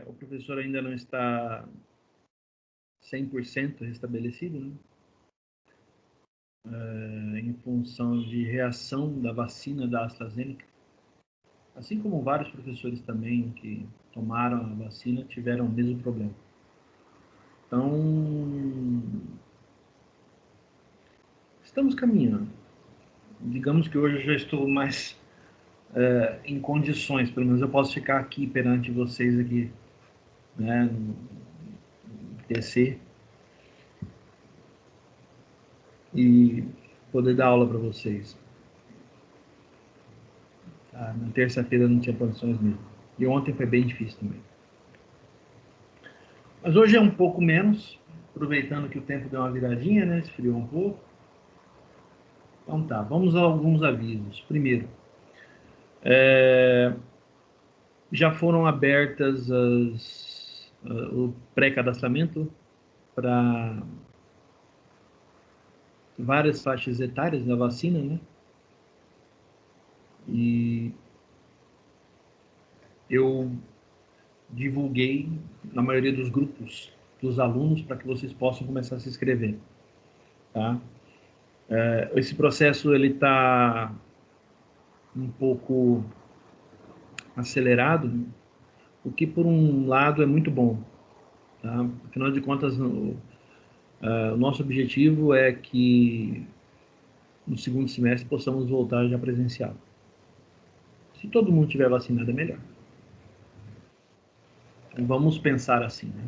O professor ainda não está 100% restabelecido, né? Em função de reação da vacina da AstraZeneca, assim como vários professores também que tomaram a vacina tiveram o mesmo problema. Então, estamos caminhando. Digamos que hoje eu já estou mais em condições, pelo menos eu posso ficar aqui perante vocês aqui, né, no TC, e poder dar aula para vocês. Na terça-feira não tinha condições mesmo. E ontem foi bem difícil também. Mas hoje é um pouco menos, aproveitando que o tempo deu uma viradinha, né? Esfriou um pouco. Então tá, vamos a alguns avisos. Primeiro, já foram abertas o pré-cadastramento para várias faixas etárias da vacina, né? E eu divulguei na maioria dos grupos dos alunos para que vocês possam começar a se inscrever, tá? Esse processo ele está um pouco acelerado, o que por um lado é muito bom, tá? Afinal de contas, o nosso objetivo é que no segundo semestre possamos voltar já presencial. Se todo mundo tiver vacinado, é melhor. Então, vamos pensar assim, né?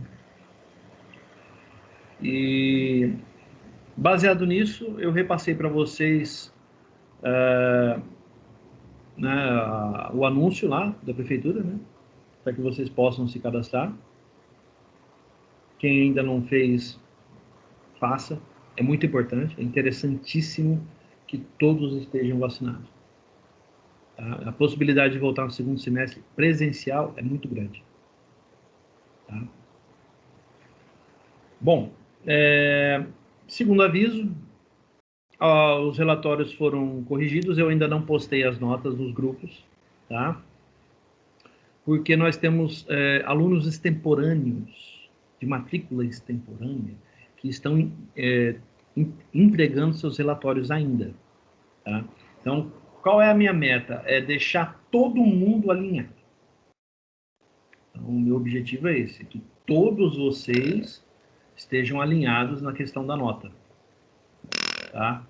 E baseado nisso, eu repassei para vocês né, o anúncio lá da prefeitura, né, para que vocês possam se cadastrar. Quem ainda não fez, faça. É muito importante, é interessantíssimo que todos estejam vacinados. Tá? A possibilidade de voltar no segundo semestre presencial é muito grande. Tá? Bom, segundo aviso, os relatórios foram corrigidos, eu ainda não postei as notas nos grupos, tá? Porque nós temos alunos extemporâneos, de matrícula extemporânea, que estão entregando seus relatórios ainda. Tá? Então, qual é a minha meta? É deixar todo mundo alinhado. Então, o meu objetivo é esse, que todos vocês estejam alinhados na questão da nota. Tá?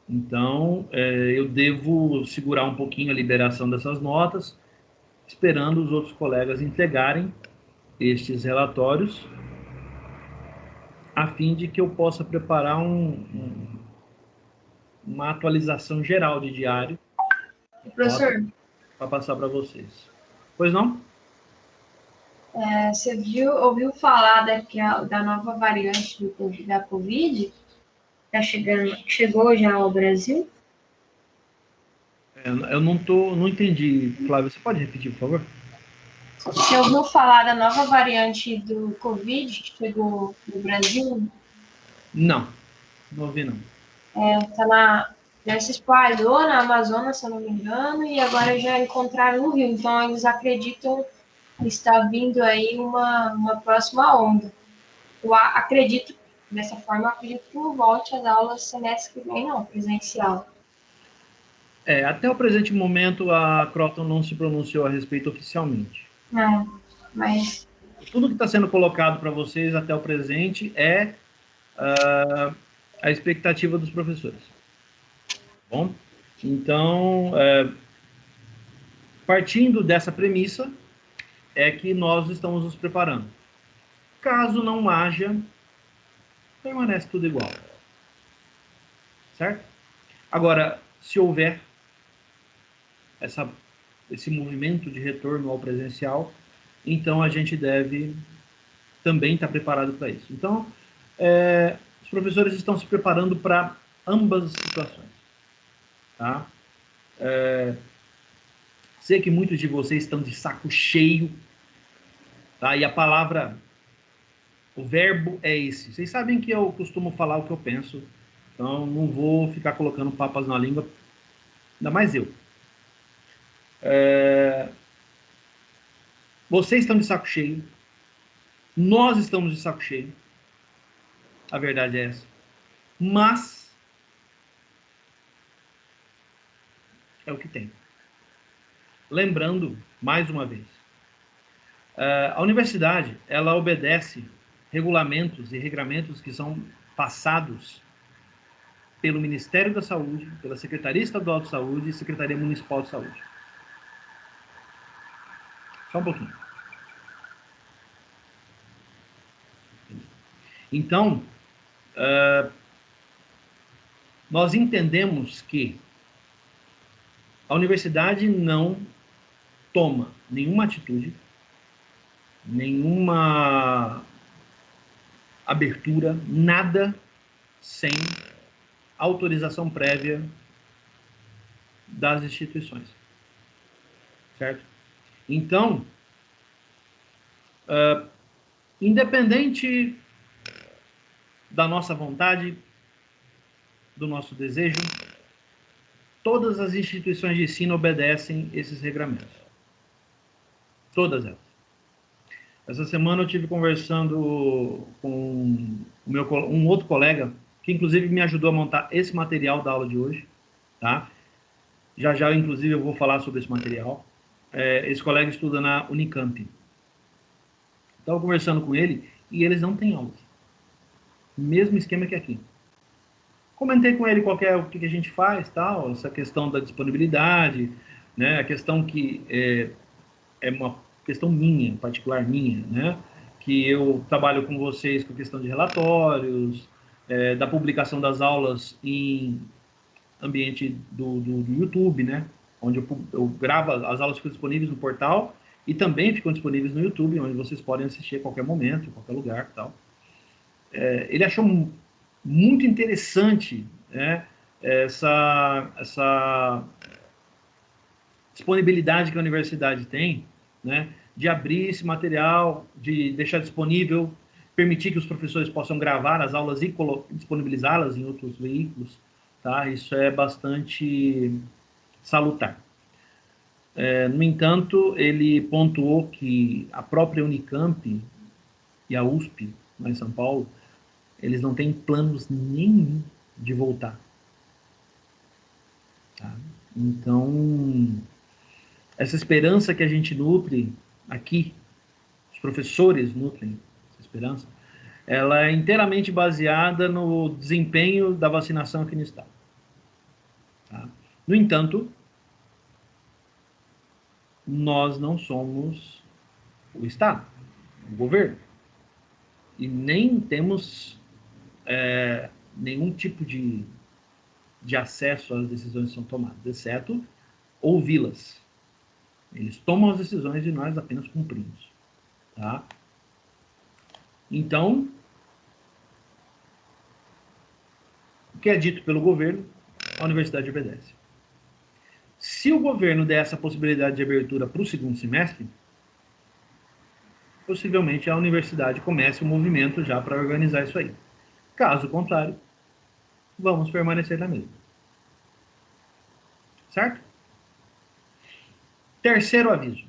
Então, eu devo segurar um pouquinho a liberação dessas notas, esperando os outros colegas entregarem estes relatórios, a fim de que eu possa preparar uma atualização geral de diário, Professor, para passar para vocês. Pois não? você ouviu falar da nova variante da Covid? Chegou já ao Brasil? Eu não entendi, Flávio. Você pode repetir, por favor? Você ouviu falar da nova variante do Covid que chegou no Brasil? Não ouvi, não. Já se espalhou na Amazônia, se eu não me engano, e agora já encontraram no Rio. Então, eles acreditam que está vindo aí uma próxima onda. Eu acredito, dessa forma, eu acredito que não volte às aulas semestre que vem, não, presencial. Até o presente momento, a Croton não se pronunciou a respeito oficialmente. Não, mas... Tudo que está sendo colocado para vocês até o presente é a expectativa dos professores. Bom, então, partindo dessa premissa, é que nós estamos nos preparando. Caso não haja, permanece tudo igual. Certo? Agora, se houver esse movimento de retorno ao presencial, então a gente deve também estar preparado para isso. Então, os professores estão se preparando para ambas as situações. Tá? Sei que muitos de vocês estão de saco cheio, tá? E a palavra, o verbo é esse. Vocês sabem que eu costumo falar o que eu penso, então não vou ficar colocando papas na língua, ainda mais eu. Vocês estão de saco cheio. Nós estamos de saco cheio. A verdade é essa. Mas é o que tem. Lembrando, mais uma vez, a universidade, ela obedece regulamentos e regramentos que são passados pelo Ministério da Saúde, pela Secretaria Estadual de Saúde e Secretaria Municipal de Saúde. Só um pouquinho. Então, nós entendemos que a universidade não toma nenhuma atitude, nenhuma abertura, nada sem autorização prévia das instituições. Certo? Então, independente da nossa vontade, do nosso desejo, todas as instituições de ensino obedecem esses regramentos. Todas elas. Essa semana eu estive conversando com um outro colega, que inclusive me ajudou a montar esse material da aula de hoje. Tá? Já, inclusive, eu vou falar sobre esse material. Esse colega estuda na Unicamp. Estava conversando com ele e eles não têm aulas. Mesmo esquema que aqui. Comentei com ele o que a gente faz, tal, essa questão da disponibilidade, né, a questão que é uma questão minha, particular minha, né, que eu trabalho com vocês com a questão de relatórios, da publicação das aulas em ambiente do YouTube, né, onde eu gravo, as aulas ficam disponíveis no portal e também ficam disponíveis no YouTube, onde vocês podem assistir a qualquer momento, em qualquer lugar, tal. Ele achou muito interessante, né, essa disponibilidade que a universidade tem, né, de abrir esse material, de deixar disponível, permitir que os professores possam gravar as aulas e disponibilizá-las em outros veículos. Tá? Isso é bastante salutar. No entanto, ele pontuou que a própria Unicamp e a USP, lá em São Paulo, eles não têm planos nenhum de voltar. Tá? Então, essa esperança que a gente nutre aqui, os professores nutrem essa esperança, ela é inteiramente baseada no desempenho da vacinação aqui no estado. Tá? No entanto, nós não somos o estado, o governo, e nem temos nenhum tipo de acesso às decisões que são tomadas, exceto ouvi-las. Eles tomam as decisões e nós apenas cumprimos. Tá? Então, o que é dito pelo governo, a universidade obedece. Se o governo der essa possibilidade de abertura para o segundo semestre, possivelmente a universidade comece um movimento já para organizar isso aí. Caso contrário, vamos permanecer na mesma. Certo? Terceiro aviso.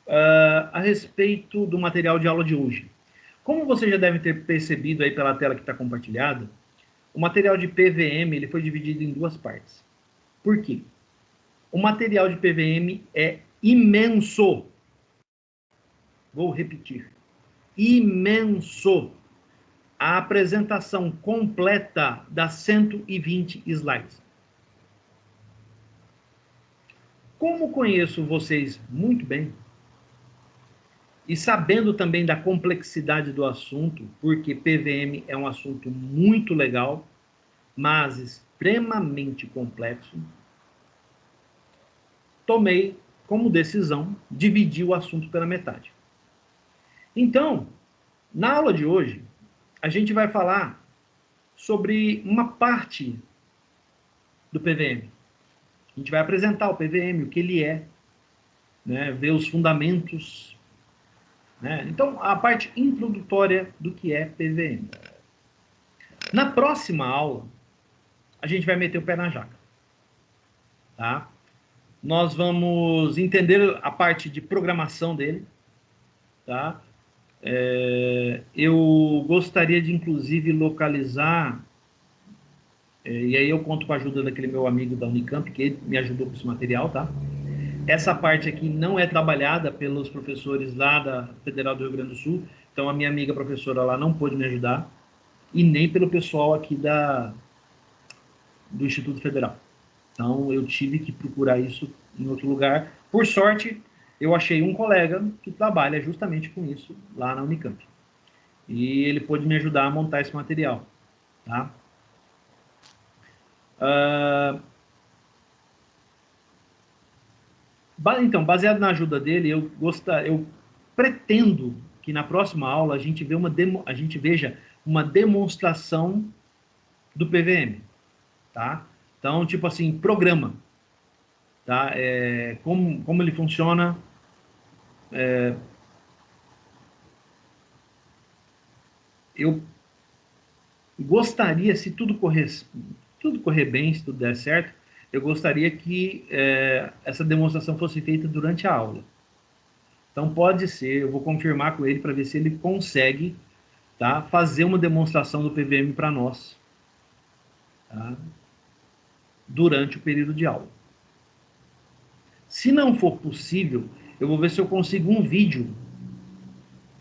A respeito do material de aula de hoje. Como você já deve ter percebido aí pela tela que está compartilhada, o material de PVM ele foi dividido em duas partes. Por quê? O material de PVM é imenso. Vou repetir. Imenso. A apresentação completa das 120 slides. Como conheço vocês muito bem, e sabendo também da complexidade do assunto, porque PVM é um assunto muito legal, mas extremamente complexo, tomei como decisão dividir o assunto pela metade. Então, na aula de hoje, a gente vai falar sobre uma parte do PVM. A gente vai apresentar o PVM, o que ele é, né, ver os fundamentos, né? Então, a parte introdutória do que é PVM. Na próxima aula, a gente vai meter o pé na jaca. Tá? Nós vamos entender a parte de programação dele, tá? Eu gostaria de, inclusive, localizar, e aí eu conto com a ajuda daquele meu amigo da Unicamp, que ele me ajudou com esse material, tá? Essa parte aqui não é trabalhada pelos professores lá da Federal do Rio Grande do Sul, então a minha amiga professora lá não pôde me ajudar, e nem pelo pessoal aqui do Instituto Federal. Então eu tive que procurar isso em outro lugar. Por sorte, eu achei um colega que trabalha justamente com isso lá na Unicamp. E ele pôde me ajudar a montar esse material. Tá? Então, baseado na ajuda dele, eu pretendo que na próxima aula a gente veja uma demonstração do PVM. Tá? Então, tipo assim, programa. Tá? Como ele funciona. Eu gostaria, se tudo correr bem, se tudo der certo, eu gostaria que essa demonstração fosse feita durante a aula. Então pode ser, eu vou confirmar com ele para ver se ele consegue, tá, fazer uma demonstração do PVM para nós, tá, durante o período de aula. Se não for possível, eu vou ver se eu consigo um vídeo,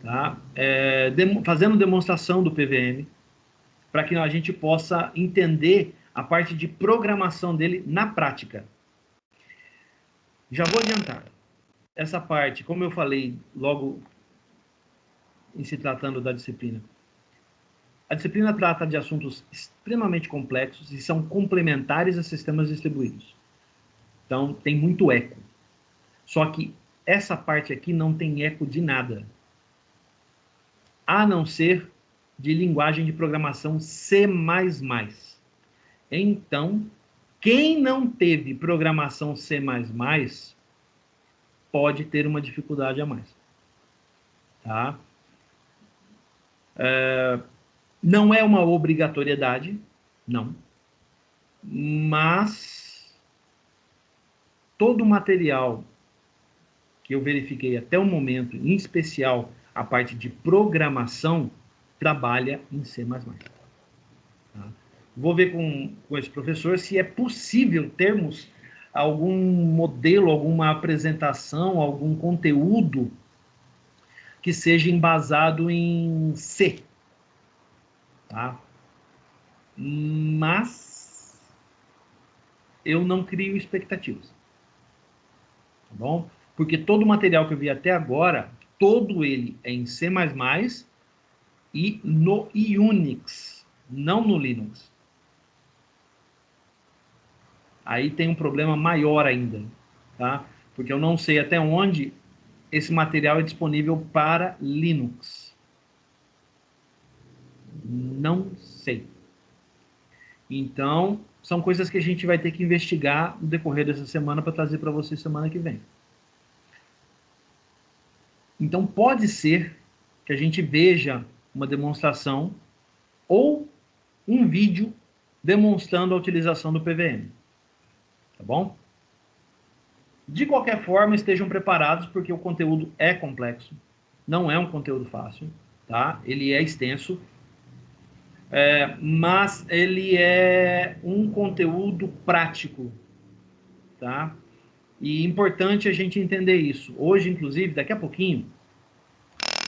tá, fazendo demonstração do PVM, para que a gente possa entender a parte de programação dele na prática. Já vou adiantar. Essa parte, como eu falei logo em se tratando da disciplina, a disciplina trata de assuntos extremamente complexos e são complementares a sistemas distribuídos. Então, tem muito eco. Só que essa parte aqui não tem eco de nada, a não ser de linguagem de programação C++. Então, quem não teve programação C++, pode ter uma dificuldade a mais. Tá? Não é uma obrigatoriedade, não. Mas todo o material que eu verifiquei até o momento, em especial a parte de programação, trabalha em C++. Tá? Vou ver com esse professor se é possível termos algum modelo, alguma apresentação, algum conteúdo que seja embasado em C. Tá? Mas eu não crio expectativas. Tá bom? Porque todo o material que eu vi até agora, todo ele é em C++ e no Unix, não no Linux. Aí tem um problema maior ainda, tá? Porque eu não sei até onde esse material é disponível para Linux. Não sei. Então, são coisas que a gente vai ter que investigar no decorrer dessa semana para trazer para vocês semana que vem. Então, pode ser que a gente veja uma demonstração ou um vídeo demonstrando a utilização do PVM. Tá bom? De qualquer forma, estejam preparados, porque o conteúdo é complexo. Não é um conteúdo fácil, tá? Ele é extenso, mas ele é um conteúdo prático, tá? E importante a gente entender isso. Hoje, inclusive, daqui a pouquinho,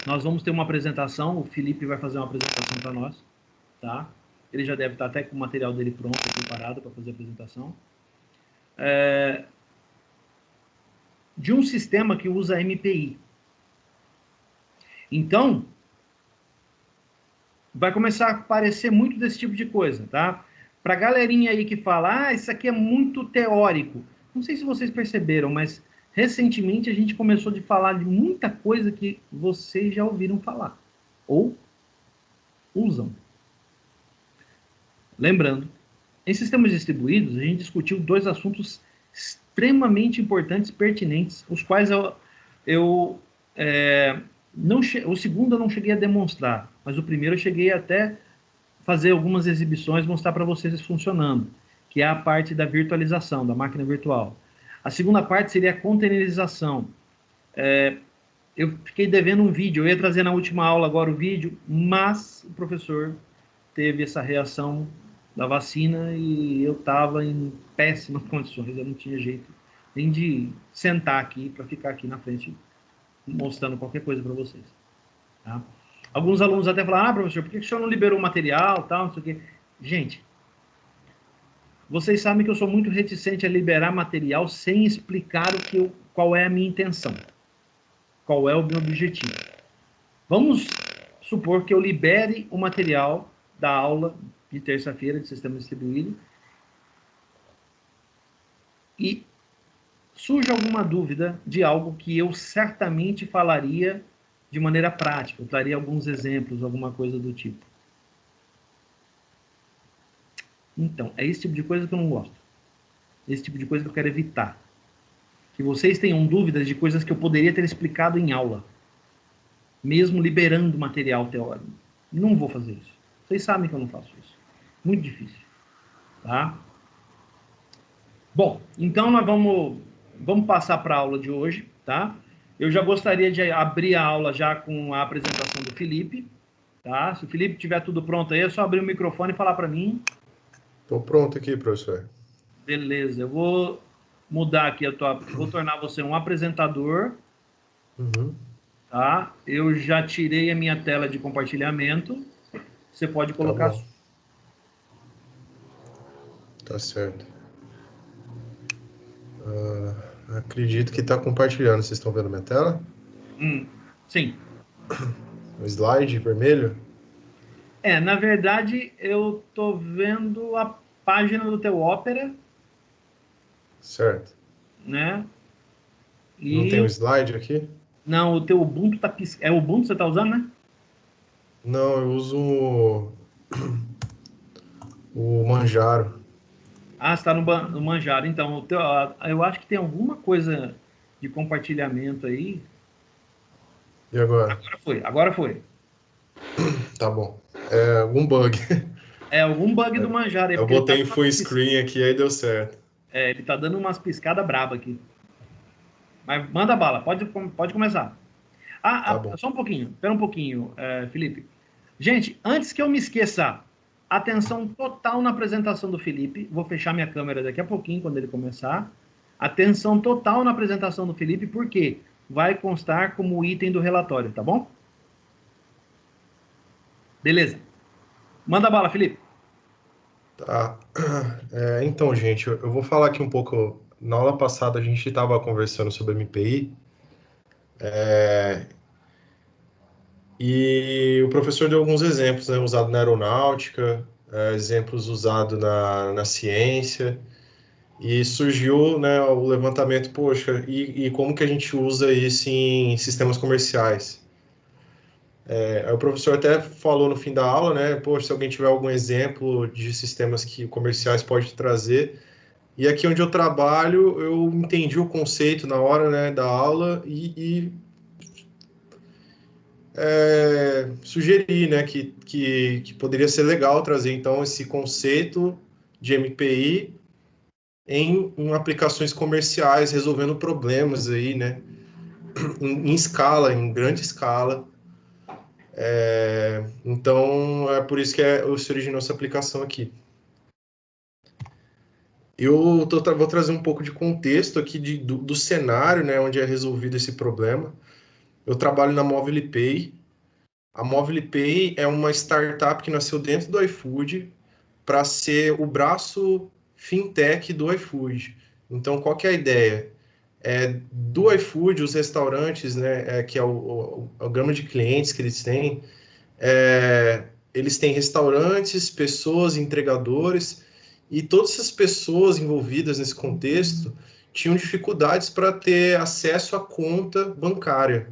nós vamos ter uma apresentação, o Felipe vai fazer uma apresentação para nós, tá? Ele já deve estar até com o material dele pronto, preparado para fazer a apresentação. De um sistema que usa MPI. Então, vai começar a aparecer muito desse tipo de coisa, tá? Para a galerinha aí que fala, isso aqui é muito teórico. Não sei se vocês perceberam, mas recentemente a gente começou a falar de muita coisa que vocês já ouviram falar. Ou usam. Lembrando, em sistemas distribuídos, a gente discutiu dois assuntos extremamente importantes e pertinentes, os quais o segundo eu não cheguei a demonstrar, mas o primeiro eu cheguei até fazer algumas exibições, mostrar para vocês funcionando, que é a parte da virtualização, da máquina virtual. A segunda parte seria a containerização. Eu fiquei devendo um vídeo, eu ia trazer na última aula agora o vídeo, mas o professor teve essa reação da vacina e eu estava em péssimas condições, eu não tinha jeito nem de sentar aqui para ficar aqui na frente mostrando qualquer coisa para vocês. Tá? Alguns alunos até falaram, professor, por que o senhor não liberou o material, tal, não sei o quê. Gente, vocês sabem que eu sou muito reticente a liberar material sem explicar qual é a minha intenção, qual é o meu objetivo. Vamos supor que eu libere o material da aula de terça-feira de sistema distribuído e surge alguma dúvida de algo que eu certamente falaria de maneira prática, eu traria alguns exemplos, alguma coisa do tipo. Então, é esse tipo de coisa que eu não gosto. Esse tipo de coisa que eu quero evitar. Que vocês tenham dúvidas de coisas que eu poderia ter explicado em aula, mesmo liberando material teórico. Não vou fazer isso. Vocês sabem que eu não faço isso. Muito difícil. Tá? Bom, então nós vamos passar para a aula de hoje, tá? Eu já gostaria de abrir a aula já com a apresentação do Felipe, tá? Se o Felipe tiver tudo pronto aí, é só abrir o microfone e falar para mim. Estou pronto aqui, professor. Beleza, eu vou mudar aqui vou tornar você um apresentador, tá? Eu já tirei a minha tela de compartilhamento, você pode colocar. Tá certo. Acredito que está compartilhando. Vocês estão vendo minha tela? Sim. O slide vermelho? Na verdade, eu tô vendo a página do teu Opera. Certo. Né? Não tem um slide aqui? Não, o teu Ubuntu tá piscando. É o Ubuntu que você tá usando, né? Não, eu uso o Manjaro. Ah, você tá no Manjaro. Então, eu acho que tem alguma coisa de compartilhamento aí. E agora? Agora foi. Tá bom. É algum bug. É algum bug do Manjaro aí. Eu botei em full screen aqui, aí deu certo. Ele tá dando umas piscadas braba aqui. Mas manda bala, pode começar. Tá bom. Só um pouquinho, espera um pouquinho, Felipe. Gente, antes que eu me esqueça, atenção total na apresentação do Felipe. Vou fechar minha câmera daqui a pouquinho, quando ele começar. Atenção total na apresentação do Felipe, porque vai constar como item do relatório, tá bom? Beleza. Manda bala, Felipe. Tá. Então, gente, eu vou falar aqui um pouco. Na aula passada, a gente estava conversando sobre MPI. E o professor deu alguns exemplos, né, usado na aeronáutica, exemplos usados na ciência, e surgiu, né, o levantamento, poxa, e como que a gente usa isso em sistemas comerciais? Aí o professor até falou no fim da aula, né, poxa, se alguém tiver algum exemplo de sistemas comerciais pode trazer. E aqui onde eu trabalho, eu entendi o conceito na hora, né, da aula e sugerir, né, que poderia ser legal trazer, então, esse conceito de MPI em aplicações comerciais, resolvendo problemas aí, né, em escala, em grande escala. Então, é por isso que se originou essa aplicação aqui. Eu vou trazer um pouco de contexto aqui do cenário, né, onde é resolvido esse problema. Eu trabalho na MobilePay. A MobilePay é uma startup que nasceu dentro do iFood para ser o braço fintech do iFood. Então, qual que é a ideia? Do iFood, os restaurantes, né, que é a gama de clientes que eles têm restaurantes, pessoas, entregadores, e todas essas pessoas envolvidas nesse contexto tinham dificuldades para ter acesso à conta bancária.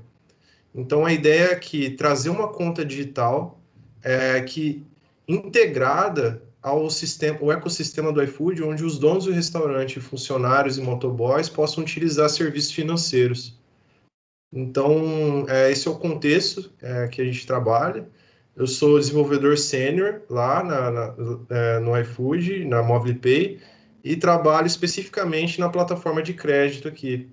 Então, a ideia é que trazer uma conta digital que integrada ao sistema, o ecossistema do iFood, onde os donos do restaurante, funcionários e motoboys possam utilizar serviços financeiros. Então, esse é o contexto que a gente trabalha. Eu sou desenvolvedor sênior lá no iFood, na MobilePay, e trabalho especificamente na plataforma de crédito aqui.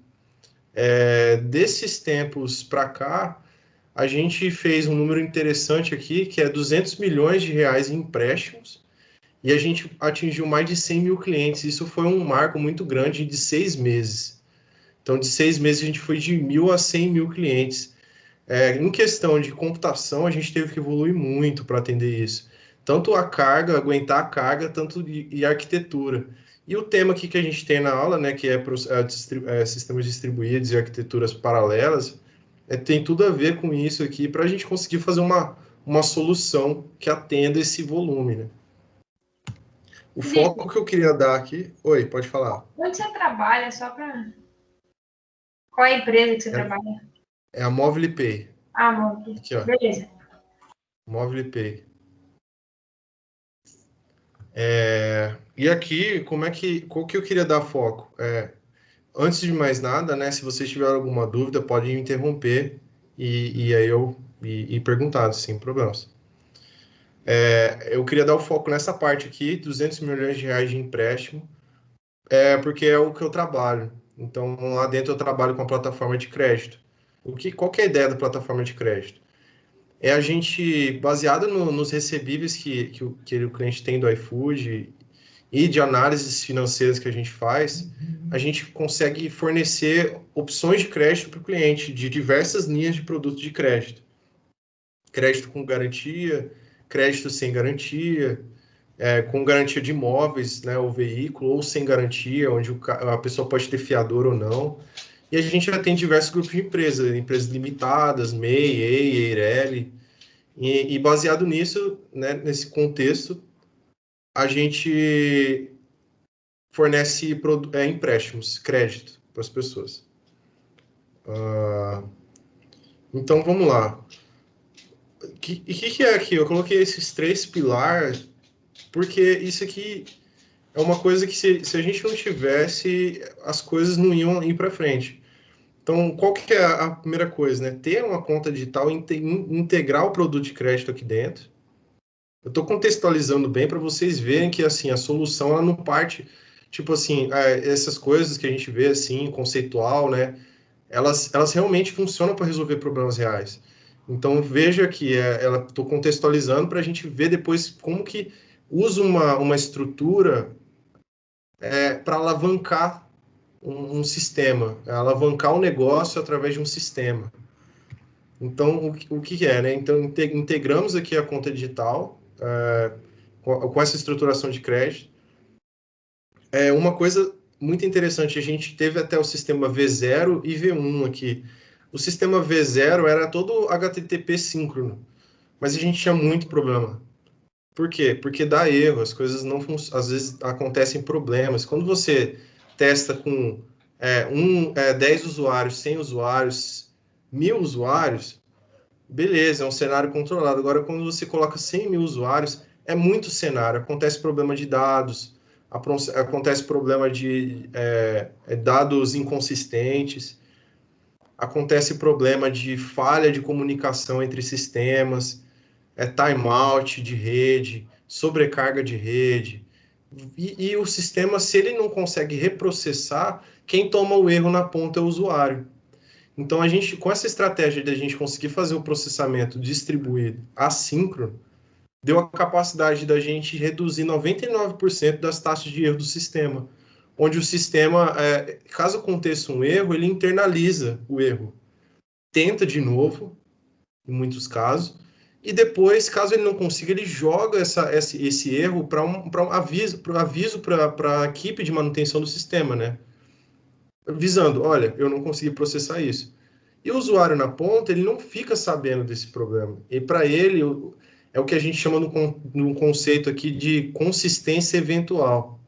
Desses tempos para cá, a gente fez um número interessante aqui, que é 200 milhões de reais em empréstimos, e a gente atingiu mais de 100 mil clientes. Isso foi um marco muito grande de 6 meses. Então, de 6 meses, a gente foi de 1.000 a 100 mil clientes. Em questão de computação, a gente teve que evoluir muito para atender isso. Tanto a carga, aguentar a carga, tanto e arquitetura. E o tema aqui que a gente tem na aula, né, que é sistemas distribuídos e arquiteturas paralelas, tem tudo a ver com isso aqui, para a gente conseguir fazer uma solução que atenda esse volume, né? O foco que eu queria dar aqui... Oi, pode falar. Onde você trabalha, só para... Qual é a empresa que você trabalha? É a Movile Pay. Ah, Movile. Aqui, ó. Beleza. Movile Pay. E aqui, qual que eu queria dar foco? Antes de mais nada, né, se vocês tiverem alguma dúvida, podem me interromper e aí eu perguntar, sem problemas. Eu queria dar o foco nessa parte aqui, 200 milhões de reais de empréstimo, porque é o que eu trabalho. Então, lá dentro eu trabalho com a plataforma de crédito. Qual que é a ideia da plataforma de crédito? É a gente, baseado nos recebíveis que o cliente tem do iFood e de análises financeiras que a gente faz, a gente consegue fornecer opções de crédito para o cliente de diversas linhas de produto de crédito. Crédito com garantia, crédito sem garantia, com garantia de imóveis, né, o veículo, ou sem garantia, onde a pessoa pode ter fiador ou não. E a gente já tem diversos grupos de empresas limitadas, MEI, EI, EIRELI, e baseado nisso, né, nesse contexto, a gente fornece empréstimos, crédito para as pessoas. Então, vamos lá. O que é aqui? Eu coloquei esses 3 pilares, porque isso aqui é uma coisa que se a gente não tivesse, as coisas não iam ir para frente. Então, qual que é a primeira coisa, né? Ter uma conta digital, integrar o produto de crédito aqui dentro. Eu estou contextualizando bem para vocês verem que, assim, a solução, ela não parte, tipo assim, essas coisas que a gente vê, assim, conceitual, né? Elas realmente funcionam para resolver problemas reais. Então, veja que estou contextualizando para a gente ver depois como que usa uma estrutura para alavancar um sistema, alavancar o negócio através de um sistema. Então, o que é, né? Então, integramos aqui a conta digital com essa estruturação de crédito. Uma coisa muito interessante, a gente teve até o sistema V0 e V1 aqui. O sistema V0 era todo HTTP síncrono, mas a gente tinha muito problema. Por quê? Porque dá erro, as coisas não funcionam, às vezes acontecem problemas. Quando você testa com 10 usuários, 100 usuários, 1.000 usuários, beleza, é um cenário controlado. Agora, quando você coloca 100 mil usuários, é muito cenário. Acontece problema de dados, acontece problema de dados inconsistentes, acontece problema de falha de comunicação entre sistemas, timeout de rede, sobrecarga de rede. E o sistema, se ele não consegue reprocessar, quem toma o erro na ponta é o usuário. Então, a gente, com essa estratégia de a gente conseguir fazer o processamento distribuído assíncrono, deu a capacidade da gente reduzir 99% das taxas de erro do sistema, onde o sistema, caso aconteça um erro, ele internaliza o erro, tenta de novo, em muitos casos, e depois, caso ele não consiga, ele joga esse erro para um aviso para a equipe de manutenção do sistema, né? Avisando, olha, eu não consegui processar isso. E o usuário na ponta, ele não fica sabendo desse problema. E para ele, é o que a gente chama no conceito aqui de consistência eventual.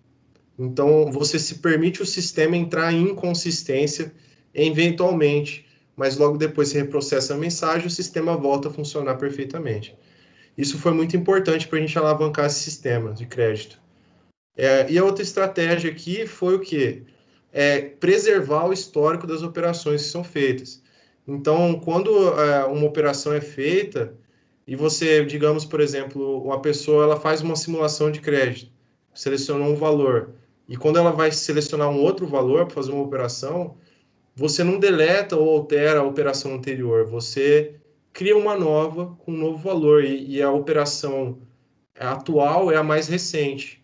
Então, você se permite o sistema entrar em inconsistência eventualmente, mas logo depois você reprocessa a mensagem, o sistema volta a funcionar perfeitamente. Isso foi muito importante para a gente alavancar esse sistema de crédito. E a outra estratégia aqui foi o quê? Preservar o histórico das operações que são feitas. Então, quando uma operação é feita e você, digamos, por exemplo, uma pessoa ela faz uma simulação de crédito, selecionou um valor, E quando ela vai selecionar um outro valor para fazer uma operação, você não deleta ou altera a operação anterior, você cria uma nova com um novo valor, e a operação atual é a mais recente.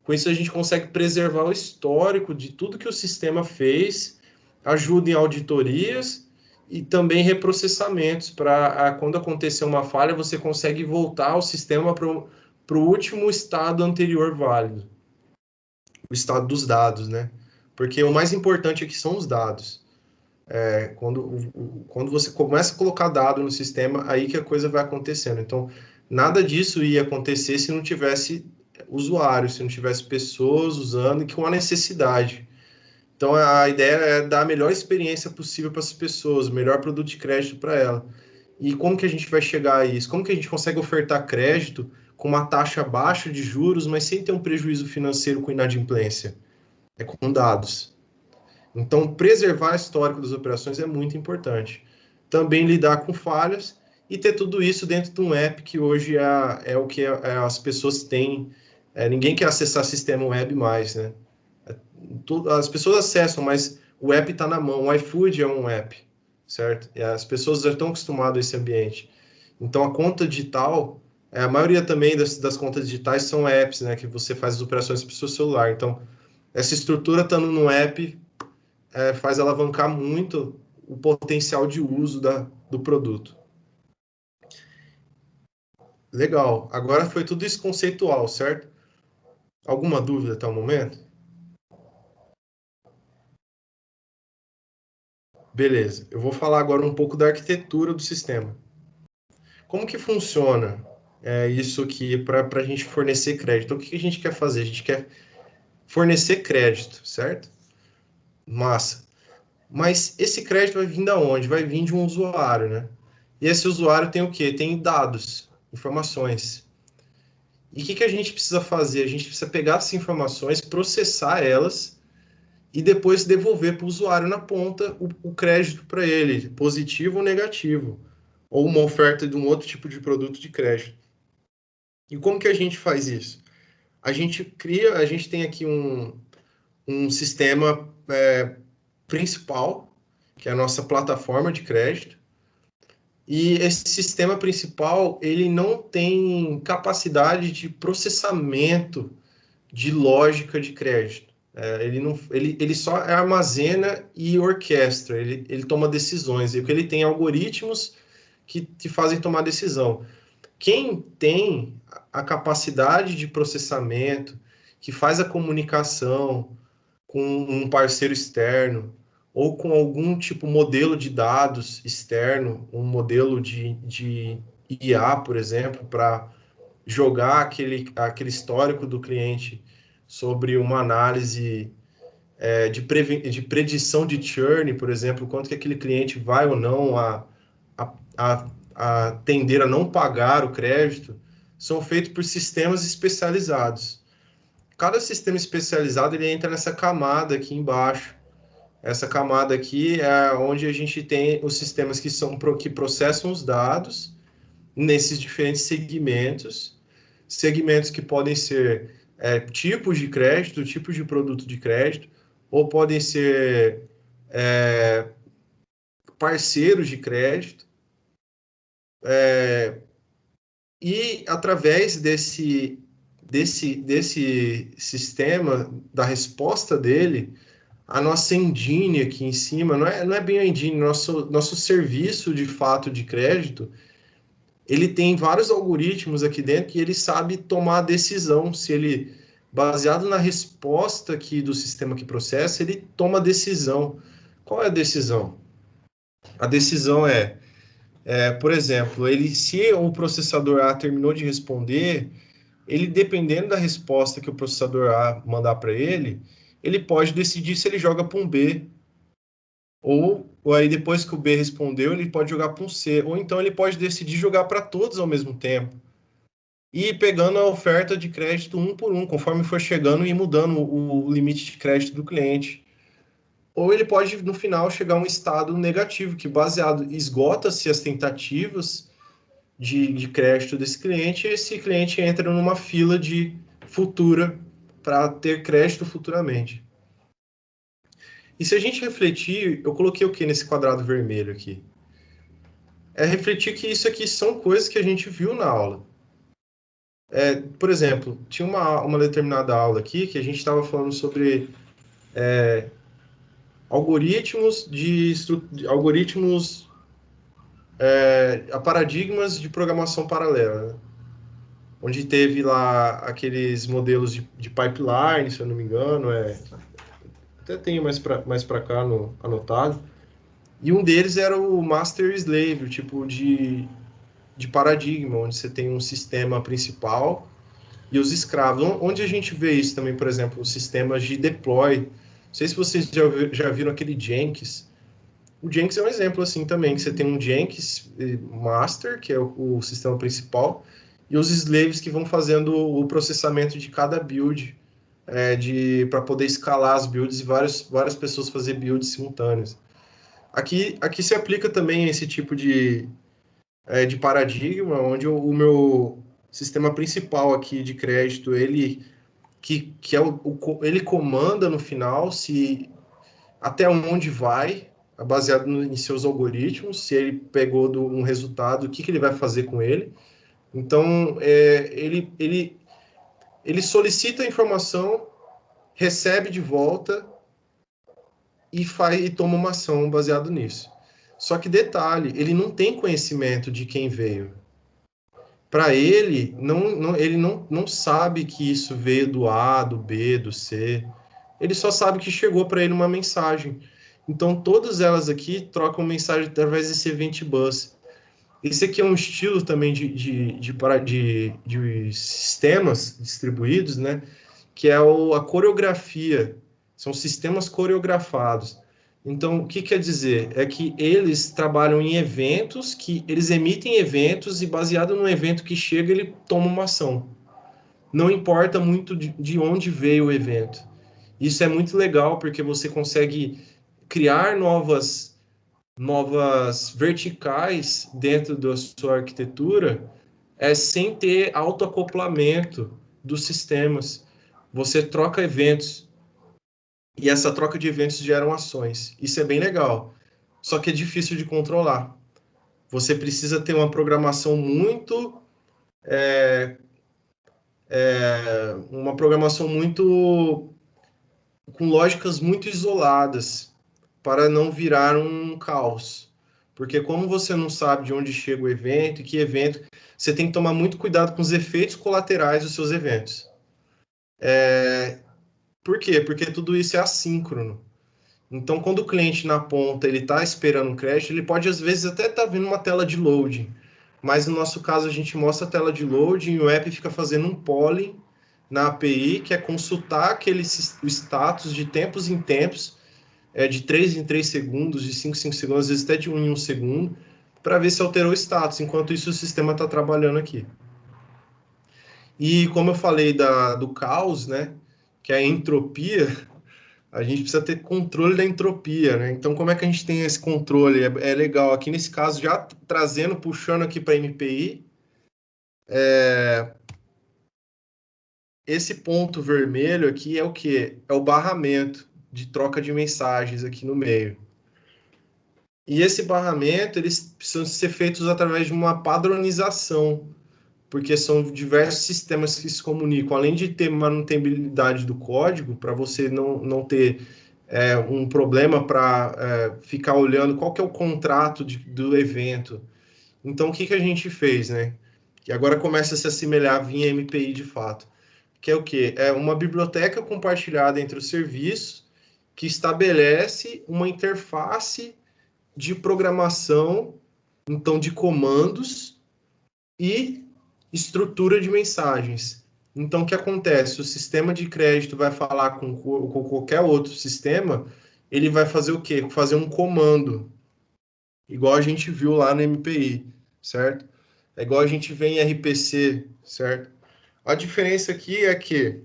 Com isso, a gente consegue preservar o histórico de tudo que o sistema fez, ajuda em auditorias e também reprocessamentos, para quando acontecer uma falha, você consegue voltar o sistema para o último estado anterior válido, o estado dos dados, né? Porque o mais importante aqui são os dados. Quando você começa a colocar dado no sistema, aí que a coisa vai acontecendo. Então, nada disso ia acontecer se não tivesse usuários, se não tivesse pessoas usando e com a necessidade. Então, a ideia é dar a melhor experiência possível para as pessoas, o melhor produto de crédito para ela. E como que a gente vai chegar a isso? Como que a gente consegue ofertar crédito com uma taxa baixa de juros, mas sem ter um prejuízo financeiro com inadimplência? É com dados. Então, preservar o histórico das operações é muito importante. Também lidar com falhas e ter tudo isso dentro de um app, que hoje é o que as pessoas têm. Ninguém quer acessar sistema web mais, né? As pessoas acessam, mas o app está na mão. O iFood é um app, certo? E as pessoas já estão acostumadas a esse ambiente. Então, a conta digital, a maioria também das contas digitais são apps, né? Que você faz as operações para o seu celular. Então, essa estrutura estando no app faz alavancar muito o potencial de uso do produto. Legal. Agora foi tudo isso conceitual, certo? Alguma dúvida até o momento? Beleza. Eu vou falar agora um pouco da arquitetura do sistema. Como que funciona isso aqui para a gente fornecer crédito? Então, o que a gente quer fazer? A gente quer fornecer crédito, certo? Massa. Mas esse crédito vai vir da onde? Vai vir de um usuário, né? E esse usuário tem o quê? Tem dados, informações. E o que a gente precisa fazer? A gente precisa pegar essas informações, processar elas e depois devolver para o usuário na ponta o crédito para ele, positivo ou negativo, ou uma oferta de um outro tipo de produto de crédito. E como que a gente faz isso? A gente tem aqui um sistema principal, que é a nossa plataforma de crédito, e esse sistema principal, ele não tem capacidade de processamento de lógica de crédito. Ele só armazena e orquestra, ele toma decisões, e ele tem algoritmos que te fazem tomar decisão. Quem tem a capacidade de processamento, que faz a comunicação com um parceiro externo, ou com algum tipo modelo de dados externo, um modelo de IA, por exemplo, para jogar aquele histórico do cliente sobre uma análise de predição de churn, por exemplo, quanto que aquele cliente vai ou não a tender a não pagar o crédito, são feitos por sistemas especializados. Cada sistema especializado ele entra nessa camada aqui embaixo. Essa camada aqui é onde a gente tem os sistemas que processam os dados nesses diferentes segmentos que podem ser tipos de crédito, tipos de produto de crédito, ou podem ser parceiros de crédito, e através desse sistema, da resposta dele, a nossa engine aqui em cima, não é bem a engine, nosso serviço de fato de crédito, ele tem vários algoritmos aqui dentro que ele sabe tomar a decisão, se ele, baseado na resposta aqui do sistema que processa, ele toma a decisão. Qual é a decisão? A decisão por exemplo, se o processador A terminou de responder, ele, dependendo da resposta que o processador A mandar para ele pode decidir se ele joga para um B, ou aí depois que o B respondeu, ele pode jogar para um C, ou então ele pode decidir jogar para todos ao mesmo tempo, e pegando a oferta de crédito um por um, conforme for chegando e mudando o limite de crédito do cliente. Ou ele pode, no final, chegar a um estado negativo, que esgota-se as tentativas de crédito desse cliente, e esse cliente entra numa fila de futura para ter crédito futuramente. E se a gente refletir, eu coloquei o que nesse quadrado vermelho aqui? É refletir que isso aqui são coisas que a gente viu na aula. Por exemplo, tinha uma determinada aula aqui que a gente estava falando sobre algoritmos a paradigmas de programação paralela, né? Onde teve lá aqueles modelos de pipeline, se eu não me engano, até tenho mais para cá anotado. E um deles era o master slave, o tipo de paradigma, onde você tem um sistema principal e os escravos. Onde a gente vê isso também, por exemplo, os sistemas de deploy. Não sei se vocês já viram aquele Jenkins. O Jenkins é um exemplo assim também, que você tem um Jenkins master, que é o sistema principal, e os slaves que vão fazendo o processamento de cada build, para poder escalar as builds e várias pessoas fazer builds simultâneas. Aqui se aplica também esse tipo de paradigma, onde o meu sistema principal aqui de crédito, ele comanda no final se até onde vai, baseado em seus algoritmos, se ele pegou um resultado, o que ele vai fazer com ele. Então, ele solicita a informação, recebe de volta e toma uma ação baseado nisso. Só que detalhe, ele não tem conhecimento de quem veio. Para ele, ele não sabe que isso veio do A, do B, do C. Ele só sabe que chegou para ele uma mensagem. Então, todas elas aqui trocam mensagem através desse event bus. Esse aqui é um estilo também de sistemas distribuídos, né? Que é a coreografia. São sistemas coreografados. Então, o que quer dizer? É que eles trabalham em eventos, que eles emitem eventos e, baseado no evento que chega, ele toma uma ação. Não importa muito de onde veio o evento. Isso é muito legal, porque você consegue criar novas verticais dentro da sua arquitetura, sem ter autoacoplamento dos sistemas. Você troca eventos, e essa troca de eventos geram ações. Isso é bem legal, só que é difícil de controlar. Você precisa ter uma programação com lógicas muito isoladas, para não virar um caos. Porque como você não sabe de onde chega o evento e que evento, você tem que tomar muito cuidado com os efeitos colaterais dos seus eventos. Por quê? Porque tudo isso é assíncrono. Então, quando o cliente na ponta ele está esperando um crédito, ele pode às vezes até estar vendo uma tela de loading, mas no nosso caso a gente mostra a tela de loading e o app fica fazendo um polling na API, que é consultar o status de tempos em tempos, de 3 em 3 segundos, de 5 em 5 segundos, às vezes até de 1 em 1 segundo, para ver se alterou o status. Enquanto isso, o sistema está trabalhando aqui. E como eu falei do caos, né, que é a entropia, a gente precisa ter controle da entropia, né? Então, como é que a gente tem esse controle? É legal. Aqui nesse caso, já puxando aqui para a MPI, esse ponto vermelho aqui é o quê? É o barramento de troca de mensagens aqui no meio. E esse barramento, eles precisam ser feitos através de uma padronização, porque são diversos sistemas que se comunicam. Além de ter manutenibilidade do código, para você não ter um problema para ficar olhando qual que é o contrato do evento. Então, o que a gente fez, né? Que agora começa a se assemelhar via MPI de fato. Que é o quê? É uma biblioteca compartilhada entre os serviços que estabelece uma interface de programação, então de comandos e estrutura de mensagens. Então, o que acontece? O sistema de crédito vai falar com qualquer outro sistema, ele vai fazer o quê? Fazer um comando, igual a gente viu lá no MPI, certo? É igual a gente vê em RPC, certo? A diferença aqui é que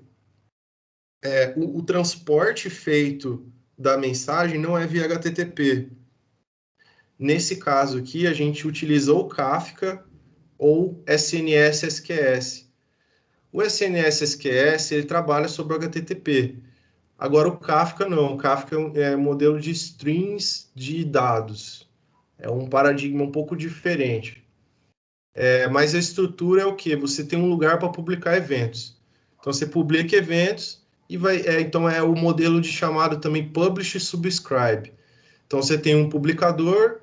o transporte feito da mensagem não é via HTTP. Nesse caso aqui, a gente utilizou o Kafka ou SNS SQS. O SNS SQS, ele trabalha sobre o HTTP. Agora, o Kafka não. O Kafka é um modelo de strings de dados. É um paradigma um pouco diferente. Mas a estrutura é o quê? Você tem um lugar para publicar eventos. Então, você publica eventos e vai... então, é o modelo de chamado também Publish e Subscribe. Então, você tem um publicador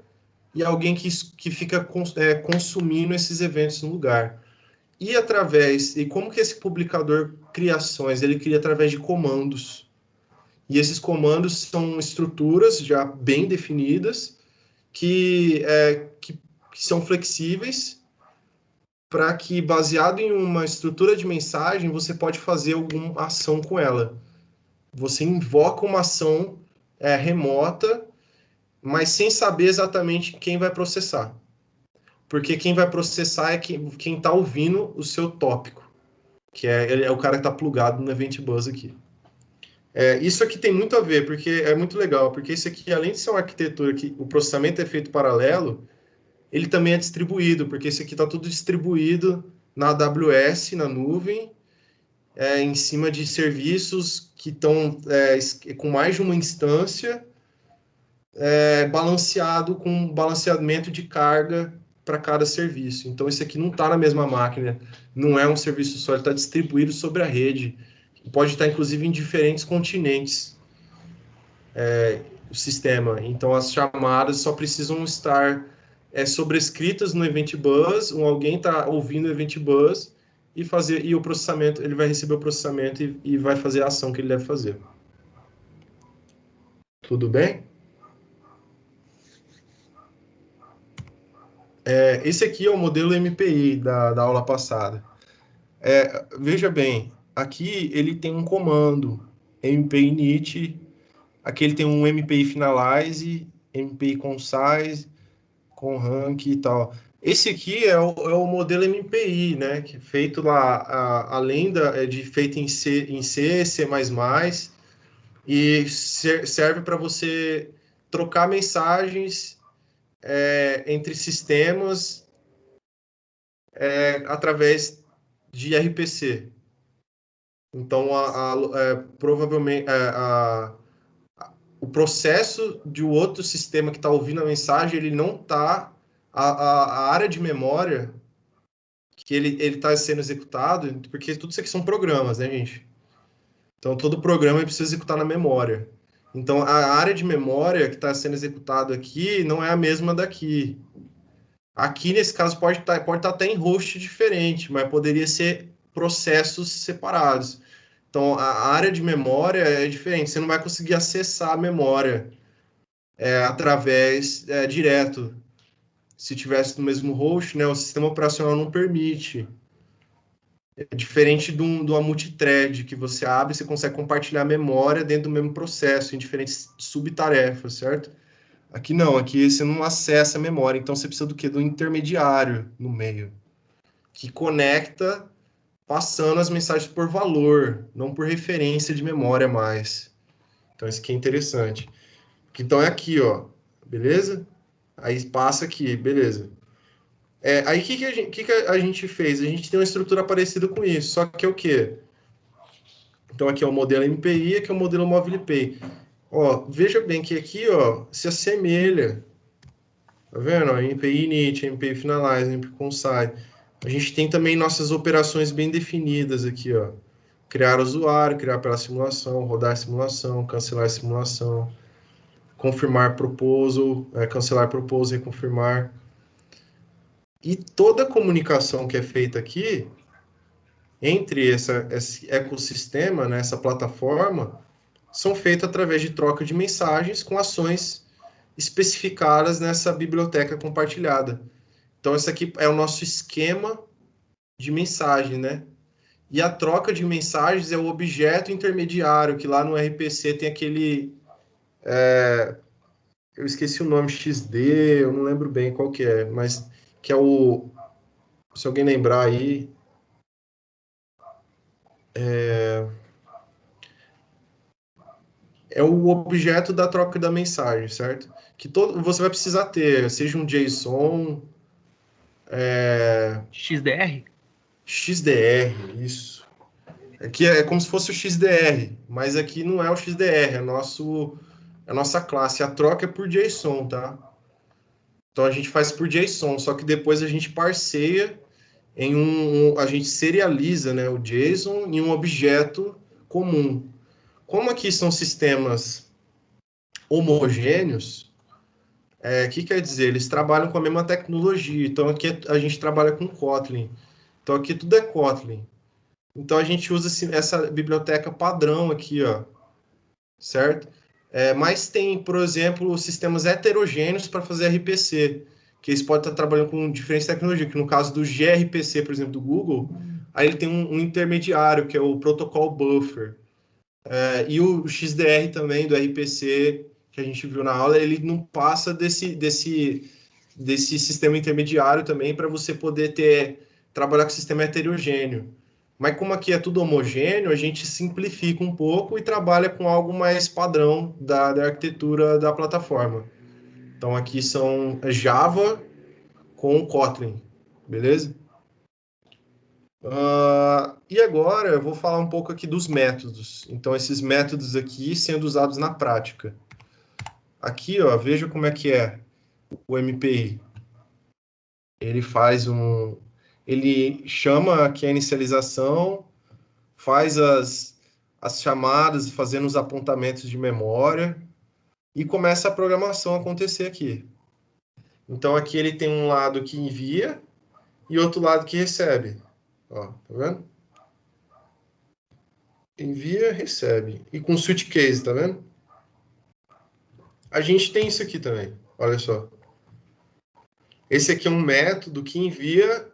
e alguém que fica consumindo esses eventos no lugar. E como que esse publicador cria ações? Ele cria através de comandos. E esses comandos são estruturas já bem definidas que são flexíveis para que, baseado em uma estrutura de mensagem, você pode fazer alguma ação com ela. Você invoca uma ação remota, mas sem saber exatamente quem vai processar. Porque quem vai processar é quem está ouvindo o seu tópico, que é o cara que está plugado no Event Bus aqui. Isso aqui tem muito a ver, porque é muito legal, porque isso aqui, além de ser uma arquitetura que o processamento é feito paralelo, ele também é distribuído, porque isso aqui está tudo distribuído na AWS, na nuvem, em cima de serviços que estão com mais de uma instância, balanceado com balanceamento de carga para cada serviço. Então, isso aqui não está na mesma máquina, não é um serviço só, ele está distribuído sobre a rede. Pode estar, inclusive, em diferentes continentes o sistema. Então, as chamadas só precisam estar sobrescritas no Event Bus, alguém está ouvindo o Event Bus e o processamento, ele vai receber o processamento e vai fazer a ação que ele deve fazer. Tudo bem? Esse aqui é o modelo MPI da aula passada. Veja bem, aqui ele tem um comando, MPI init, aqui ele tem um MPI finalize, MPI concise, com rank e tal. Esse aqui é o modelo MPI, né, que é feito lá, além feito em C, C++, e serve para você trocar mensagens entre sistemas através de RPC. Então, provavelmente, o processo de outro sistema que está ouvindo a mensagem, ele não está... A área de memória que ele está sendo executado, porque tudo isso aqui são programas, né, gente? Então, todo programa precisa executar na memória. Então, a área de memória que está sendo executado aqui não é a mesma daqui. Aqui, nesse caso, pode estar até em host diferente, mas poderia ser processos separados. Então, a área de memória é diferente. Você não vai conseguir acessar a memória através direto. Se tivesse no mesmo host, né, o sistema operacional não permite. É diferente de uma multithread, que você abre e você consegue compartilhar a memória dentro do mesmo processo, em diferentes subtarefas, certo? Aqui não, aqui você não acessa a memória, então você precisa do quê? Do intermediário no meio, que conecta passando as mensagens por valor, não por referência de memória mais. Então isso aqui é interessante. Então é aqui, ó, beleza? Aí passa aqui, beleza. Aí o que a gente fez? A gente tem uma estrutura parecida com isso, só que é o quê? Então aqui é o modelo MPI, aqui é o modelo MobilePay. Ó, veja bem que aqui, ó, se assemelha. Tá vendo? Ó, MPI init, MPI finalize, MPI concise. A gente tem também nossas operações bem definidas aqui, ó. Criar usuário, criar pela simulação, rodar simulação, cancelar simulação, confirmar proposal, cancelar proposal e confirmar. E toda a comunicação que é feita aqui, entre esse ecossistema, né, essa plataforma, são feitas através de troca de mensagens com ações especificadas nessa biblioteca compartilhada. Então, esse aqui é o nosso esquema de mensagem, né? E a troca de mensagens é o objeto intermediário, que lá no RPC tem aquele... eu esqueci o nome, XD, eu não lembro bem qual que é, mas que é o... Se alguém lembrar aí... É o objeto da troca da mensagem, certo? Que você vai precisar ter, seja um JSON... XDR? XDR, isso. Aqui é como se fosse o XDR, mas aqui não é o XDR, é a nossa classe. A troca é por JSON, tá? Então a gente faz por JSON, só que depois a gente parseia a gente serializa, né, o JSON em um objeto comum. Como aqui são sistemas homogêneos, que quer dizer? Eles trabalham com a mesma tecnologia. Então aqui a gente trabalha com Kotlin. Então aqui tudo é Kotlin. Então a gente usa essa biblioteca padrão aqui, ó, certo? Mas tem, por exemplo, sistemas heterogêneos para fazer RPC, que eles podem estar trabalhando com diferentes tecnologias, que no caso do gRPC, por exemplo, do Google, aí ele tem um intermediário, que é o protocol buffer. E o XDR também, do RPC, que a gente viu na aula, ele não passa desse sistema intermediário também para você poder trabalhar com sistema heterogêneo. Mas como aqui é tudo homogêneo, a gente simplifica um pouco e trabalha com algo mais padrão da arquitetura da plataforma. Então aqui são Java com Kotlin, beleza? E agora eu vou falar um pouco aqui dos métodos. Então esses métodos aqui sendo usados na prática. Aqui, ó, veja como é que é o MPI. Ele ele chama aqui a inicialização, faz as chamadas, fazendo os apontamentos de memória, e começa a programação a acontecer aqui. Então, aqui ele tem um lado que envia e outro lado que recebe. Ó, tá vendo? Envia, recebe. E com switch case, tá vendo? A gente tem isso aqui também, olha só. Esse aqui é um método que envia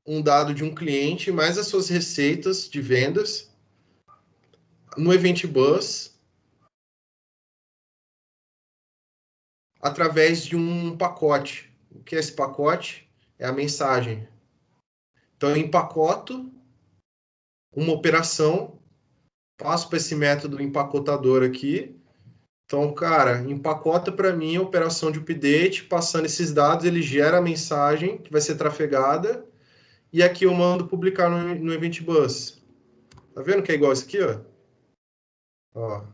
um dado de um cliente mais as suas receitas de vendas no Event Bus através de um pacote. O que é esse pacote? É a mensagem. Então, eu empacoto uma operação, passo para esse método empacotador aqui. Então, cara, empacota para mim a operação de update, passando esses dados, ele gera a mensagem que vai ser trafegada, e aqui eu mando publicar no Event Bus. Tá vendo que é igual isso aqui, ó? Ó.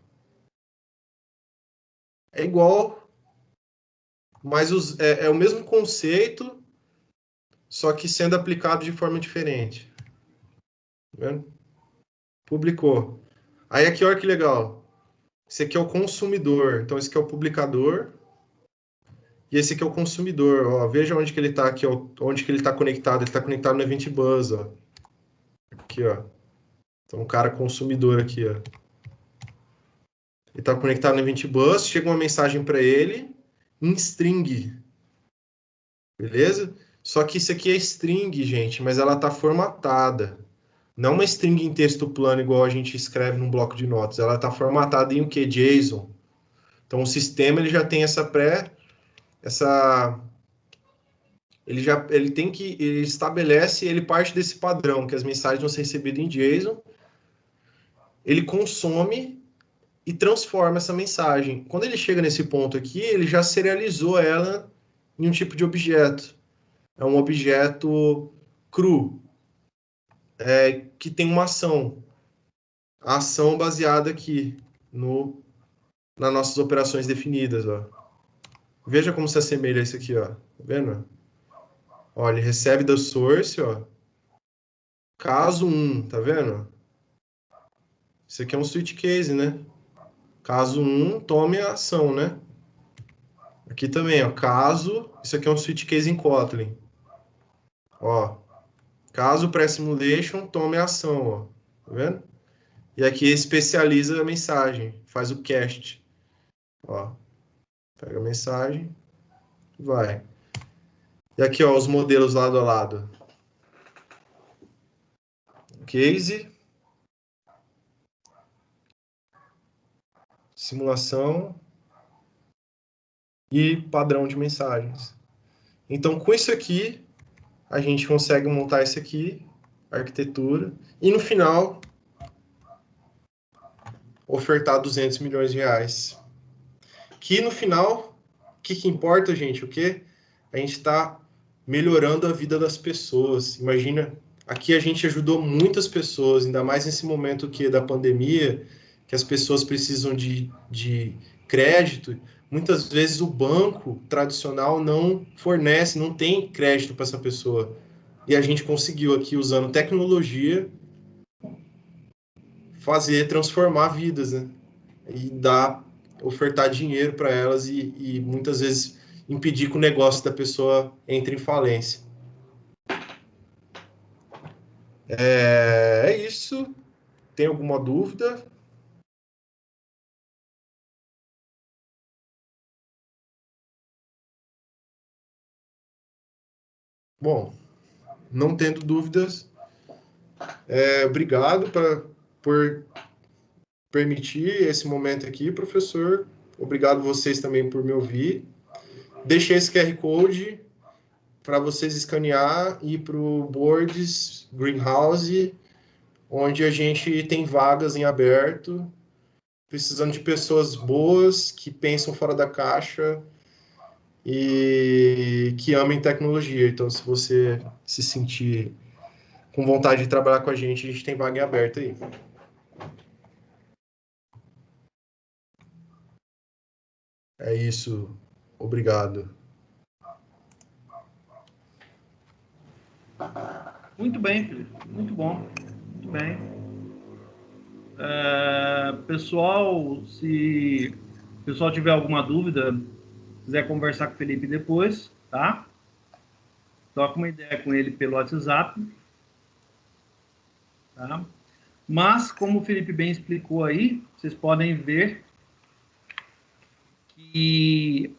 É igual, mas é o mesmo conceito, só que sendo aplicado de forma diferente. Tá vendo? Publicou. Aí aqui, olha que legal. Esse aqui é o consumidor. Então, esse aqui é o publicador. E esse aqui é o consumidor. Ó, veja onde que ele está aqui, ó, onde que ele está conectado. Ele está conectado no Event Bus, ó. Aqui, ó. Então, o cara consumidor aqui, ó. Ele está conectado no Event Bus. Chega uma mensagem para ele em string. Beleza? Só que isso aqui é string, gente, mas ela está formatada. Não uma string em texto plano, igual a gente escreve num bloco de notas. Ela está formatada em o quê? JSON. Então, o sistema ele já tem ele estabelece, ele parte desse padrão, que as mensagens vão ser recebidas em JSON. Ele consome e transforma essa mensagem. Quando ele chega nesse ponto aqui, ele já serializou ela em um tipo de objeto. É um objeto cru. Que tem uma ação. A ação baseada aqui nas nossas operações definidas, ó. Veja como se assemelha isso aqui, ó. Tá vendo? Ó, ele recebe da source, ó. Caso 1, tá vendo? Isso aqui é um switch case, né? Caso 1, tome a ação, né? Aqui também, ó. Caso, isso aqui é um switch case em Kotlin. Ó. Caso pré-simulation, tome a ação, ó. Tá vendo? E aqui especializa a mensagem, faz o cast. Ó. Pega a mensagem, vai. E aqui, ó, os modelos lado a lado. Case. Simulação. E padrão de mensagens. Então, com isso aqui, a gente consegue montar isso aqui, arquitetura, e no final, ofertar 200 milhões de reais. Que no final, o que importa, gente? O quê? A gente está melhorando a vida das pessoas. Imagina Aqui a gente ajudou muitas pessoas, ainda mais nesse momento da pandemia, que as pessoas precisam de crédito. Muitas vezes o banco tradicional não fornece, não tem crédito para essa pessoa. E a gente conseguiu aqui, usando tecnologia, transformar vidas, né? E ofertar dinheiro para elas e muitas vezes impedir que o negócio da pessoa entre em falência. É isso. Tem alguma dúvida? Bom, não tendo dúvidas, obrigado por permitir esse momento aqui, professor. Obrigado vocês também por me ouvir. Deixei esse QR Code para vocês escanear e ir para o Boards Greenhouse, onde a gente tem vagas em aberto, precisando de pessoas boas, que pensam fora da caixa e que amem tecnologia. Então, se você se sentir com vontade de trabalhar com a gente tem vaga em aberto aí. É isso. Obrigado. Muito bem, Felipe. Muito bom. Muito bem. Pessoal, se o pessoal tiver alguma dúvida, quiser conversar com o Felipe depois, tá? Troca uma ideia com ele pelo WhatsApp. Tá? Mas, como o Felipe bem explicou aí, vocês podem ver que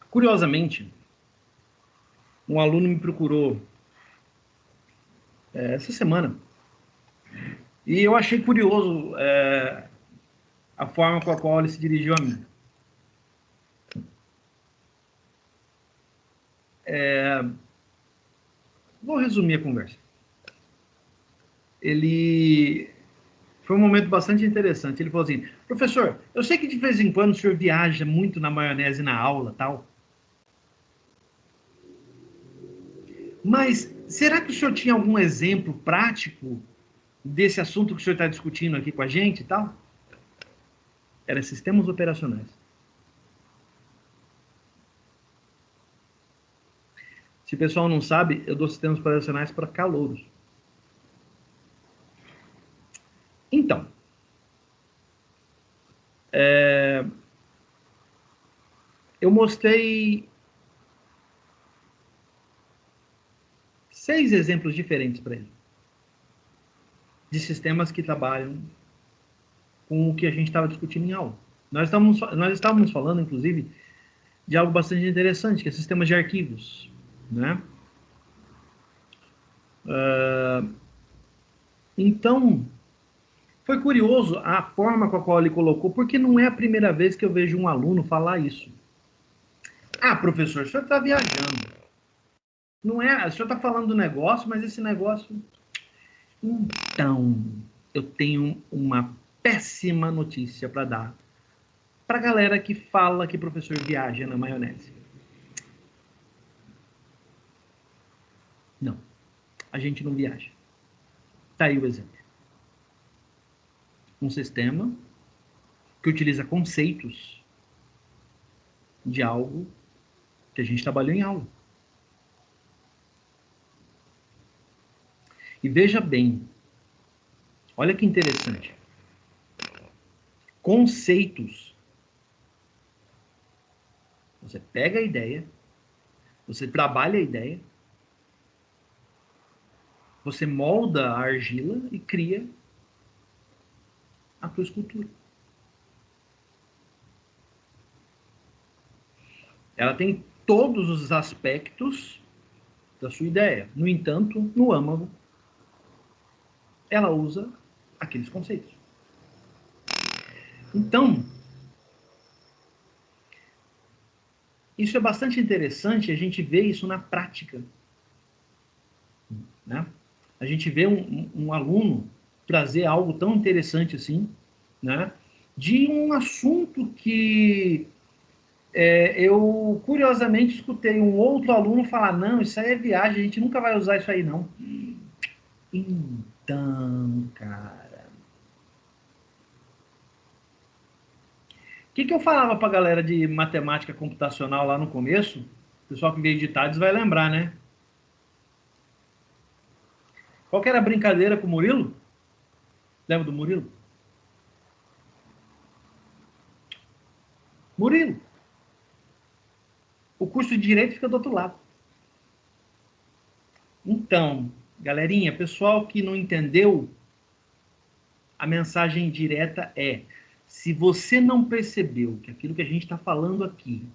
curiosamente, um aluno me procurou essa semana e eu achei curioso a forma com a qual ele se dirigiu a mim. Vou resumir a conversa. Foi um momento bastante interessante. Ele falou assim: professor, eu sei que de vez em quando o senhor viaja muito na maionese na aula, tal. Mas será que o senhor tinha algum exemplo prático desse assunto que o senhor está discutindo aqui com a gente e tal? Era sistemas operacionais. Se o pessoal não sabe, eu dou sistemas operacionais para calouros. Então, eu mostrei 6 exemplos diferentes para ele, de sistemas que trabalham com o que a gente estava discutindo em aula. Nós estávamos falando, inclusive, de algo bastante interessante, que é sistemas de arquivos, né? Então, foi curioso a forma com a qual ele colocou, porque não é a primeira vez que eu vejo um aluno falar isso. Ah, professor, o senhor está viajando. Não é, o senhor está falando do negócio, mas esse negócio... Então, eu tenho uma péssima notícia para dar para a galera que fala que professor viaja na maionese. Não, a gente não viaja. Tá aí o exemplo. Um sistema que utiliza conceitos de algo que a gente trabalhou em aula. E veja bem, olha que interessante. Conceitos. Você pega a ideia, você trabalha a ideia, você molda a argila e cria a tua escultura. Ela tem todos os aspectos da sua ideia. No entanto, no âmago, ela usa aqueles conceitos. Então, isso é bastante interessante, a gente vê isso na prática. Né? A gente vê um aluno trazer algo tão interessante assim, né? De um assunto que eu, curiosamente, escutei um outro aluno falar, não, isso aí é viagem, a gente nunca vai usar isso aí, não. Então, cara... O que eu falava para a galera de matemática computacional lá no começo? O pessoal que veio de TADES vai lembrar, né? Qual que era a brincadeira com o Murilo? Lembra do Murilo? Murilo. O curso de Direito fica do outro lado. Então, galerinha, pessoal que não entendeu, a mensagem direta é: se você não percebeu que aquilo que a gente está falando aqui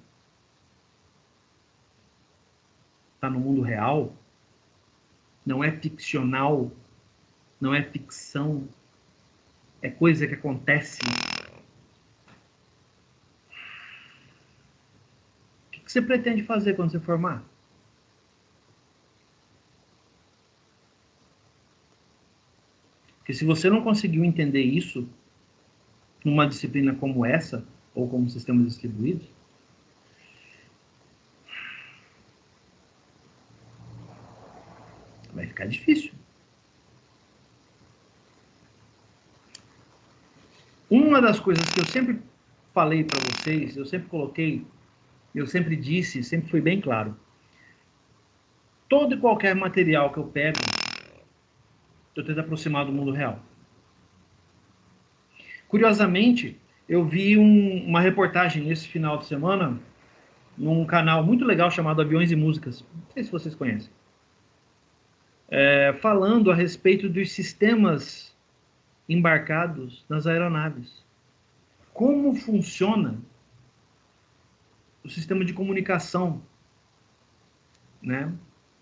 está no mundo real, não é ficcional, não é ficção, é coisa que acontece. O que você pretende fazer quando você formar? Porque se você não conseguiu entender isso numa disciplina como essa, ou como sistemas distribuídos, vai ficar difícil. Uma das coisas que eu sempre falei para vocês, eu sempre coloquei, eu sempre disse, sempre fui bem claro. Todo e qualquer material que eu pego, eu tento aproximar do mundo real. Curiosamente, eu vi uma reportagem esse final de semana num canal muito legal chamado Aviões e Músicas. Não sei se vocês conhecem. Falando a respeito dos sistemas embarcados nas aeronaves. Como funciona o sistema de comunicação, né,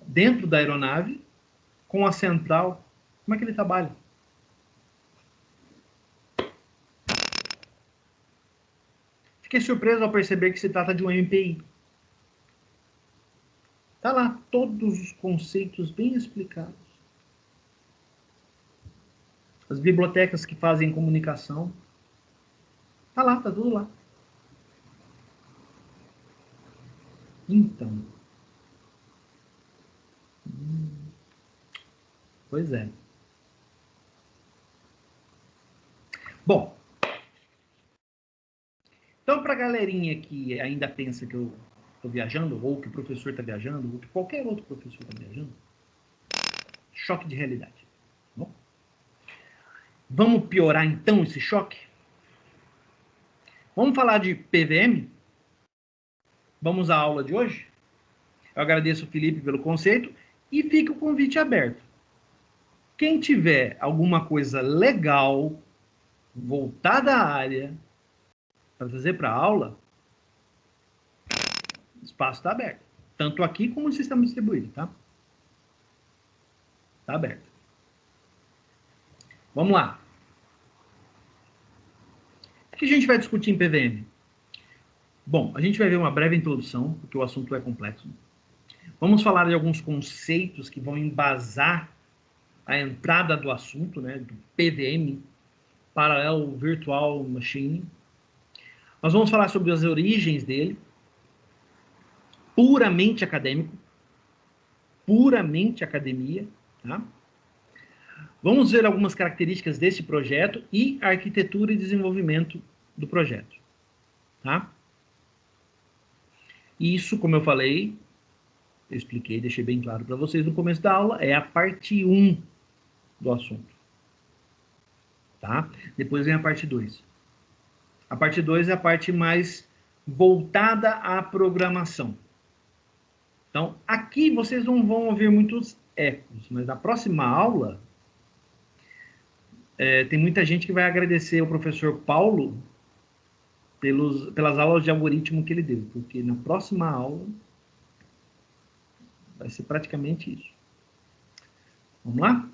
dentro da aeronave, com a central, como é que ele trabalha? Fiquei surpreso ao perceber que se trata de um MPI. Tá lá, todos os conceitos bem explicados. As bibliotecas que fazem comunicação. Tá lá, tá tudo lá. Então. Pois é. Bom. Então, para a galerinha que ainda pensa que eu estou viajando, ou que o professor está viajando, ou que qualquer outro professor está viajando, choque de realidade. Bom, vamos piorar então esse choque? Vamos falar de PVM? Vamos à aula de hoje? Eu agradeço o Felipe pelo conceito e fica o convite aberto. Quem tiver alguma coisa legal, voltada à área, para trazer para a aula, o espaço está aberto. Tanto aqui como no sistema distribuído, tá? Está aberto. Vamos lá. O que a gente vai discutir em PVM? Bom, a gente vai ver uma breve introdução, porque o assunto é complexo. Vamos falar de alguns conceitos que vão embasar a entrada do assunto, né, do PVM, Parallel Virtual Machine. Nós vamos falar sobre as origens dele, puramente acadêmico, puramente academia, tá? Vamos ver algumas características desse projeto e a arquitetura e desenvolvimento do projeto, tá? Isso, como eu falei, eu expliquei, deixei bem claro para vocês no começo da aula, é a parte 1 do assunto, tá? Depois vem a parte 2. A parte 2 é a parte mais voltada à programação. Então, aqui vocês não vão ouvir muitos ecos, mas na próxima aula, tem muita gente que vai agradecer ao professor Paulo pelas aulas de algoritmo que ele deu, porque na próxima aula vai ser praticamente isso. Vamos lá?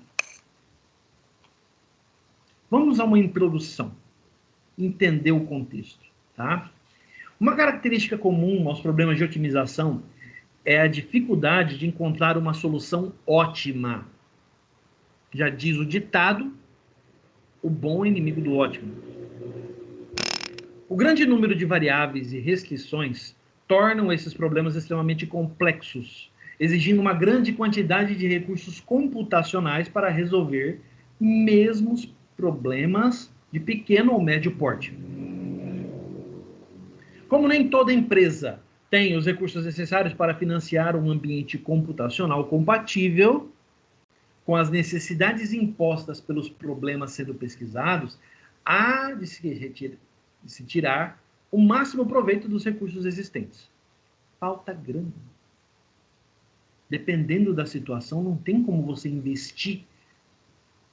Vamos a uma introdução. Entender o contexto, tá? Uma característica comum aos problemas de otimização é a dificuldade de encontrar uma solução ótima. Já diz o ditado, o bom é inimigo do ótimo. O grande número de variáveis e restrições tornam esses problemas extremamente complexos, exigindo uma grande quantidade de recursos computacionais para resolver mesmo os problemas de pequeno ou médio porte. Como nem toda empresa tem os recursos necessários para financiar um ambiente computacional compatível com as necessidades impostas pelos problemas sendo pesquisados, há de se tirar o máximo proveito dos recursos existentes. Falta grana. Dependendo da situação, não tem como você investir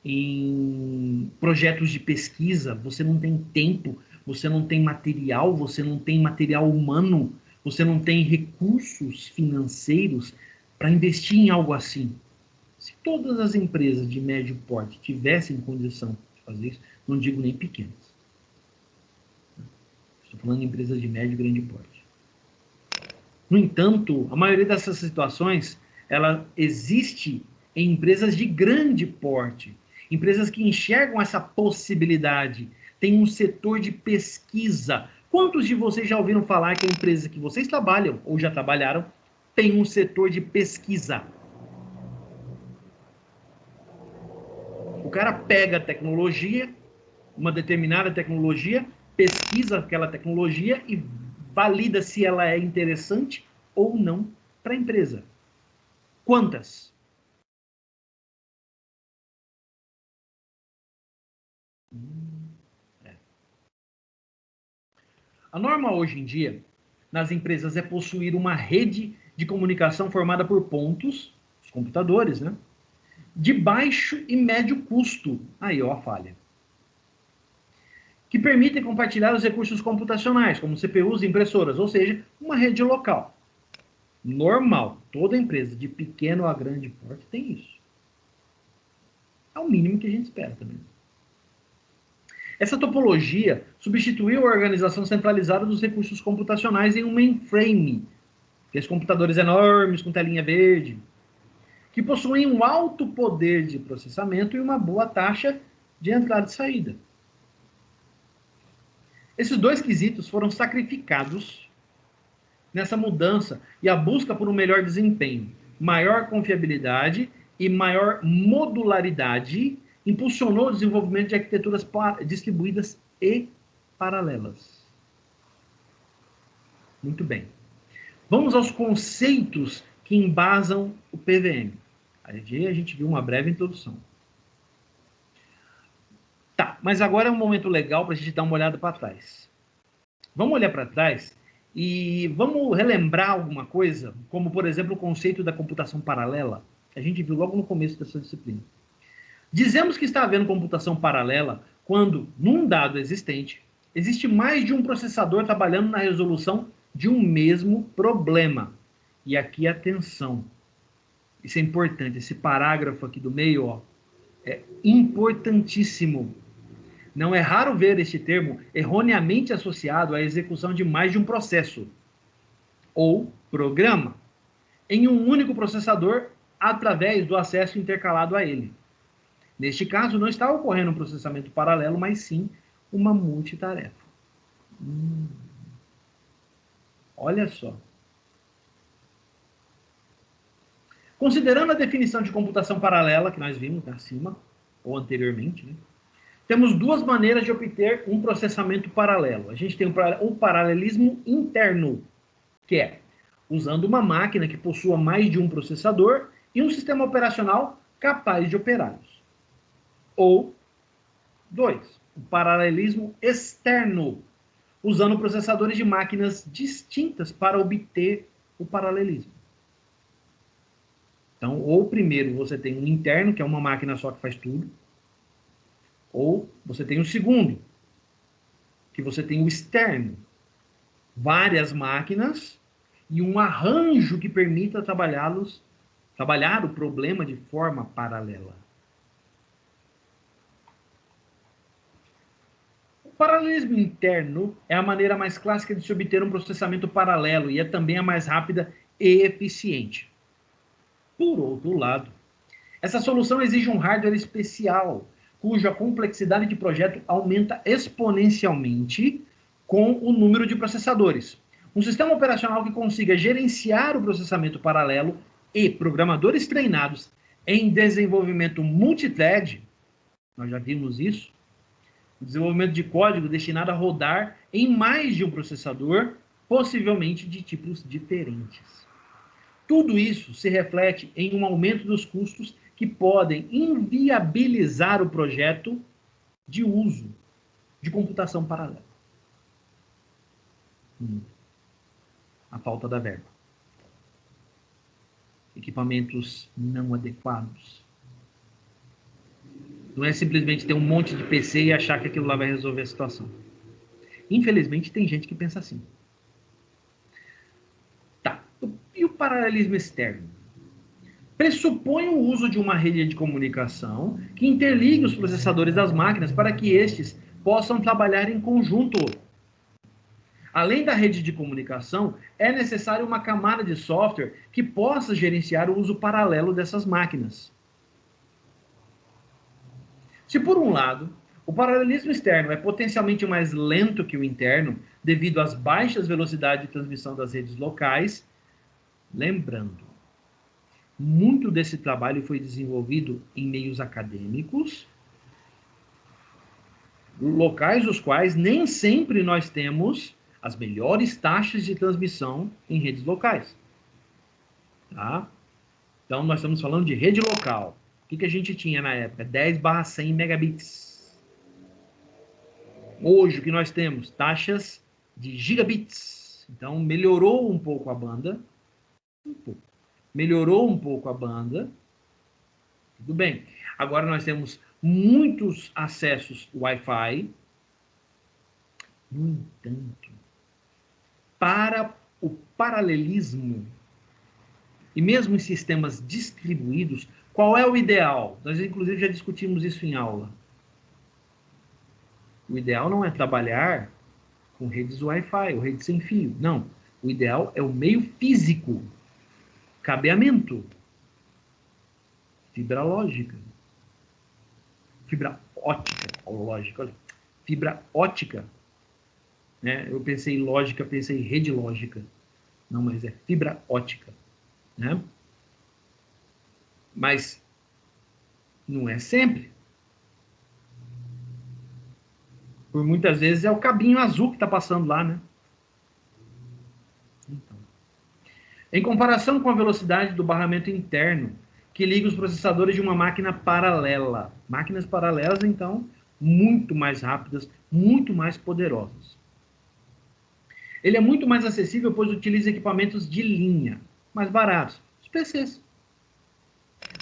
em projetos de pesquisa, você não tem tempo, você não tem material, você não tem material humano, você não tem recursos financeiros para investir em algo assim. Se todas as empresas de médio porte tivessem condição de fazer isso, não digo nem pequenas. Estou falando de empresas de médio e grande porte. No entanto, a maioria dessas situações, ela existe em empresas de grande porte. Empresas que enxergam essa possibilidade. Tem um setor de pesquisa. Quantos de vocês já ouviram falar que a empresa que vocês trabalham, ou já trabalharam, tem um setor de pesquisa? O cara pega a tecnologia, uma determinada tecnologia, pesquisa aquela tecnologia e valida se ela é interessante ou não para a empresa. Quantas? A norma hoje em dia, nas empresas, é possuir uma rede de comunicação formada por pontos, os computadores, né? De baixo e médio custo. Aí, ó, a falha. Que permitem compartilhar os recursos computacionais, como CPUs e impressoras, ou seja, uma rede local. Normal. Toda empresa, de pequeno a grande porte, tem isso. É o mínimo que a gente espera também. Essa topologia substituiu a organização centralizada dos recursos computacionais em um mainframe, aqueles computadores enormes com telinha verde, que possuem um alto poder de processamento e uma boa taxa de entrada e saída. Esses dois quesitos foram sacrificados nessa mudança e a busca por um melhor desempenho, maior confiabilidade e maior modularidade impulsionou o desenvolvimento de arquiteturas distribuídas e paralelas. Muito bem. Vamos aos conceitos que embasam o PVM. Aí a gente viu uma breve introdução. Tá, mas agora é um momento legal para a gente dar uma olhada para trás. Vamos olhar para trás e vamos relembrar alguma coisa, como, por exemplo, o conceito da computação paralela, que a gente viu logo no começo dessa disciplina. Dizemos que está havendo computação paralela quando, num dado existente, existe mais de um processador trabalhando na resolução de um mesmo problema. E aqui, atenção, isso é importante, esse parágrafo aqui do meio, ó, é importantíssimo. Não é raro ver este termo erroneamente associado à execução de mais de um processo, ou programa, em um único processador através do acesso intercalado a ele. Neste caso, não está ocorrendo um processamento paralelo, mas sim uma multitarefa. Olha só. Considerando a definição de computação paralela, que nós vimos acima, ou anteriormente, né? Temos duas maneiras de obter um processamento paralelo. A gente tem o paralelismo interno, que é usando uma máquina que possua mais de um processador e um sistema operacional capaz de operá-los. Ou, 2, o paralelismo externo, usando processadores de máquinas distintas para obter o paralelismo. Então, ou primeiro você tem um interno, que é uma máquina só que faz tudo, ou você tem o segundo, que você tem o externo, várias máquinas e um arranjo que permita trabalhar o problema de forma paralela. O paralelismo interno é a maneira mais clássica de se obter um processamento paralelo e é também a mais rápida e eficiente. Por outro lado, essa solução exige um hardware especial, cuja complexidade de projeto aumenta exponencialmente com o número de processadores. Um sistema operacional que consiga gerenciar o processamento paralelo e programadores treinados em desenvolvimento multithread, nós já vimos isso, desenvolvimento de código destinado a rodar em mais de um processador, possivelmente de tipos diferentes. Tudo isso se reflete em um aumento dos custos que podem inviabilizar o projeto de uso de computação paralela. A falta da verba. Equipamentos não adequados. Não é simplesmente ter um monte de PC e achar que aquilo lá vai resolver a situação. Infelizmente, tem gente que pensa assim. Tá. E o paralelismo externo? Pressupõe o uso de uma rede de comunicação que interligue os processadores das máquinas para que estes possam trabalhar em conjunto. Além da rede de comunicação, é necessário uma camada de software que possa gerenciar o uso paralelo dessas máquinas. Se, por um lado, o paralelismo externo é potencialmente mais lento que o interno, devido às baixas velocidades de transmissão das redes locais, lembrando, muito desse trabalho foi desenvolvido em meios acadêmicos, locais os quais nem sempre nós temos as melhores taxas de transmissão em redes locais. Tá? Então, nós estamos falando de rede local. O que a gente tinha na época? 10/100 megabits. Hoje, o que nós temos? Taxas de gigabits. Então, melhorou um pouco a banda. Melhorou um pouco a banda. Tudo bem. Agora nós temos muitos acessos Wi-Fi. No entanto, para o paralelismo, e mesmo em sistemas distribuídos, qual é o ideal? Nós, inclusive, já discutimos isso em aula. O ideal não é trabalhar com redes Wi-Fi ou redes sem fio. Não. O ideal é o meio físico. Cabeamento. Fibra lógica. Fibra ótica. Lógica, olha. Fibra ótica. Né? Eu pensei em lógica, pensei em rede lógica. Não, mas é fibra ótica. Né? Mas não é sempre. Por muitas vezes é o cabinho azul que está passando lá, né? Então, em comparação com a velocidade do barramento interno, que liga os processadores de uma máquina paralela. Máquinas paralelas, então, muito mais rápidas, muito mais poderosas. Ele é muito mais acessível, pois utiliza equipamentos de linha, mais baratos, os PCs.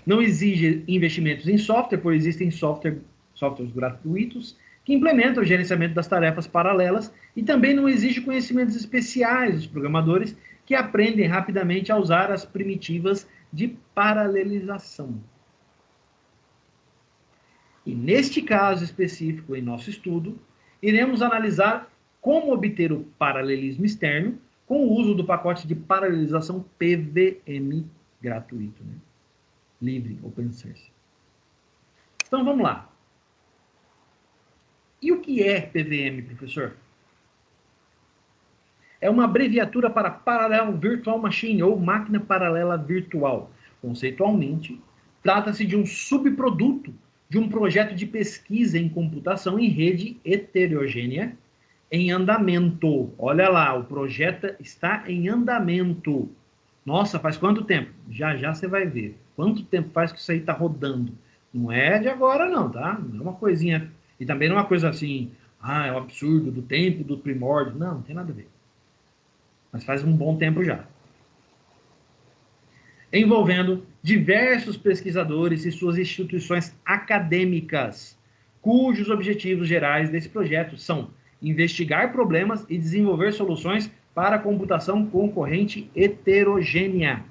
Não exige investimentos em software, pois existem softwares gratuitos que implementam o gerenciamento das tarefas paralelas e também não exige conhecimentos especiais dos programadores que aprendem rapidamente a usar as primitivas de paralelização. E neste caso específico, em nosso estudo, iremos analisar como obter o paralelismo externo com o uso do pacote de paralelização PVM gratuito, né? Livre, open source. Então, vamos lá. E o que é PVM, professor? É uma abreviatura para Parallel Virtual Machine, ou máquina paralela virtual. Conceitualmente, trata-se de um subproduto de um projeto de pesquisa em computação em rede heterogênea em andamento. Olha lá, o projeto está em andamento. Nossa, faz quanto tempo? Já já você vai ver. Quanto tempo faz que isso aí está rodando? Não é de agora não, tá? Não é uma coisinha... E também não é uma coisa assim, é um absurdo do tempo, do primórdio. Não, não tem nada a ver. Mas faz um bom tempo já. Envolvendo diversos pesquisadores e suas instituições acadêmicas, cujos objetivos gerais desse projeto são investigar problemas e desenvolver soluções para a computação concorrente heterogênea.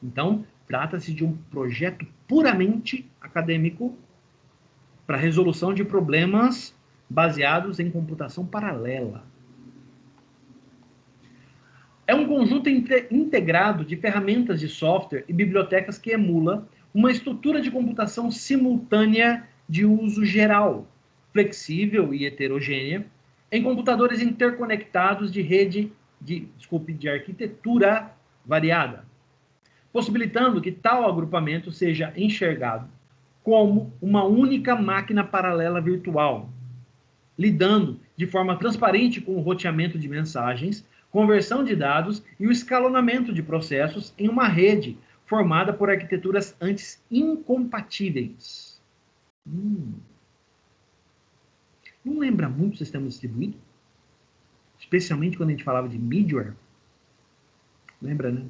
Então, trata-se de um projeto puramente acadêmico para resolução de problemas baseados em computação paralela. É um conjunto integrado de ferramentas de software e bibliotecas que emula uma estrutura de computação simultânea de uso geral, flexível e heterogênea, em computadores interconectados de rede de arquitetura variada, possibilitando que tal agrupamento seja enxergado como uma única máquina paralela virtual, lidando de forma transparente com o roteamento de mensagens, conversão de dados e o escalonamento de processos em uma rede formada por arquiteturas antes incompatíveis. Não lembra muito o sistema distribuído? Especialmente quando a gente falava de middleware. Lembra, né?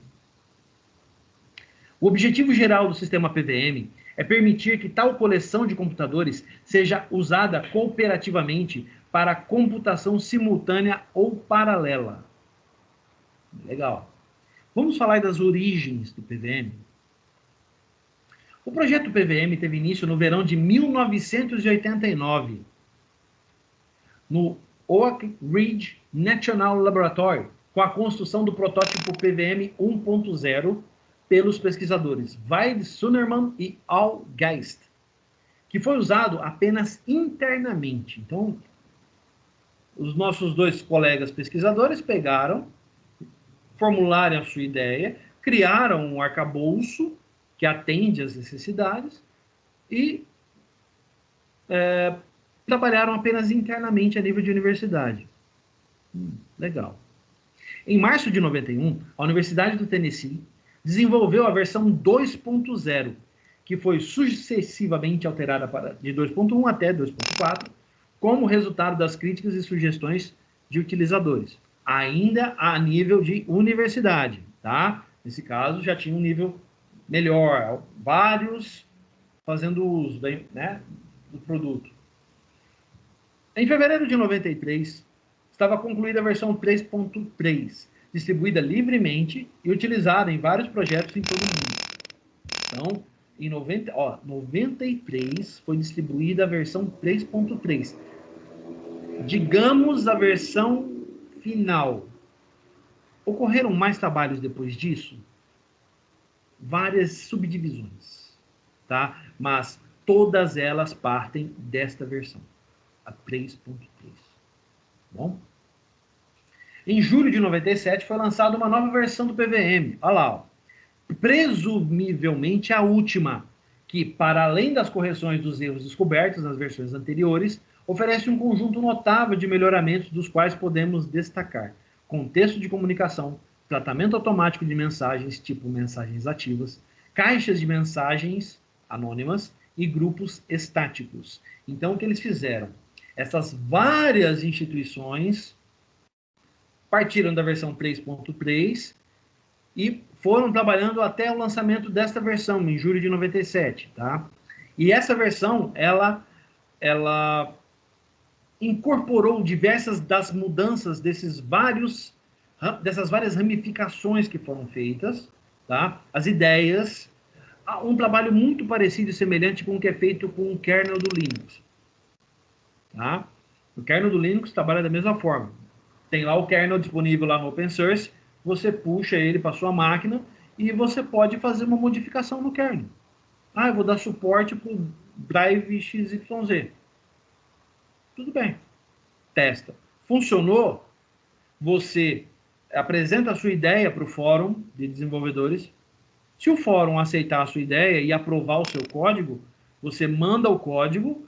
O objetivo geral do sistema PVM é permitir que tal coleção de computadores seja usada cooperativamente para computação simultânea ou paralela. Legal. Vamos falar das origens do PVM. O projeto PVM teve início no verão de 1989, no Oak Ridge National Laboratory, com a construção do protótipo PVM 1.0 pelos pesquisadores Weid Sunerman e Al Geist, que foi usado apenas internamente. Então, os nossos dois colegas pesquisadores pegaram, formularam a sua ideia, criaram um arcabouço que atende às necessidades e trabalharam apenas internamente a nível de universidade. Legal. Em março de 91, a Universidade do Tennessee desenvolveu a versão 2.0, que foi sucessivamente alterada de 2.1 até 2.4, como resultado das críticas e sugestões de utilizadores, ainda a nível de universidade, tá? Nesse caso, já tinha um nível melhor, vários fazendo uso do produto. Em fevereiro de 93, estava concluída a versão 3.3, distribuída livremente e utilizada em vários projetos em todo o mundo. Então, em 93 foi distribuída a versão 3.3. Digamos a versão final. Ocorreram mais trabalhos depois disso? Várias subdivisões, tá? Mas todas elas partem desta versão, a 3.3. Bom? Em julho de 97 foi lançada uma nova versão do PVM. Olha lá, ó. Presumivelmente a última, que, para além das correções dos erros descobertos nas versões anteriores, oferece um conjunto notável de melhoramentos dos quais podemos destacar contexto de comunicação, tratamento automático de mensagens, tipo mensagens ativas, caixas de mensagens anônimas e grupos estáticos. Então, o que eles fizeram? Essas várias instituições partiram da versão 3.3 e foram trabalhando até o lançamento desta versão, em julho de 97, tá? E essa versão, ela incorporou diversas das mudanças dessas várias ramificações que foram feitas, tá? As ideias, um trabalho muito parecido e semelhante com o que é feito com o kernel do Linux, tá? O kernel do Linux trabalha da mesma forma. Tem lá o kernel disponível lá no open source, você puxa ele para sua máquina e você pode fazer uma modificação no kernel. Eu vou dar suporte para o drive XYZ. Tudo bem. Testa. Funcionou? Você apresenta a sua ideia para o fórum de desenvolvedores. Se o fórum aceitar a sua ideia e aprovar o seu código, você manda o código,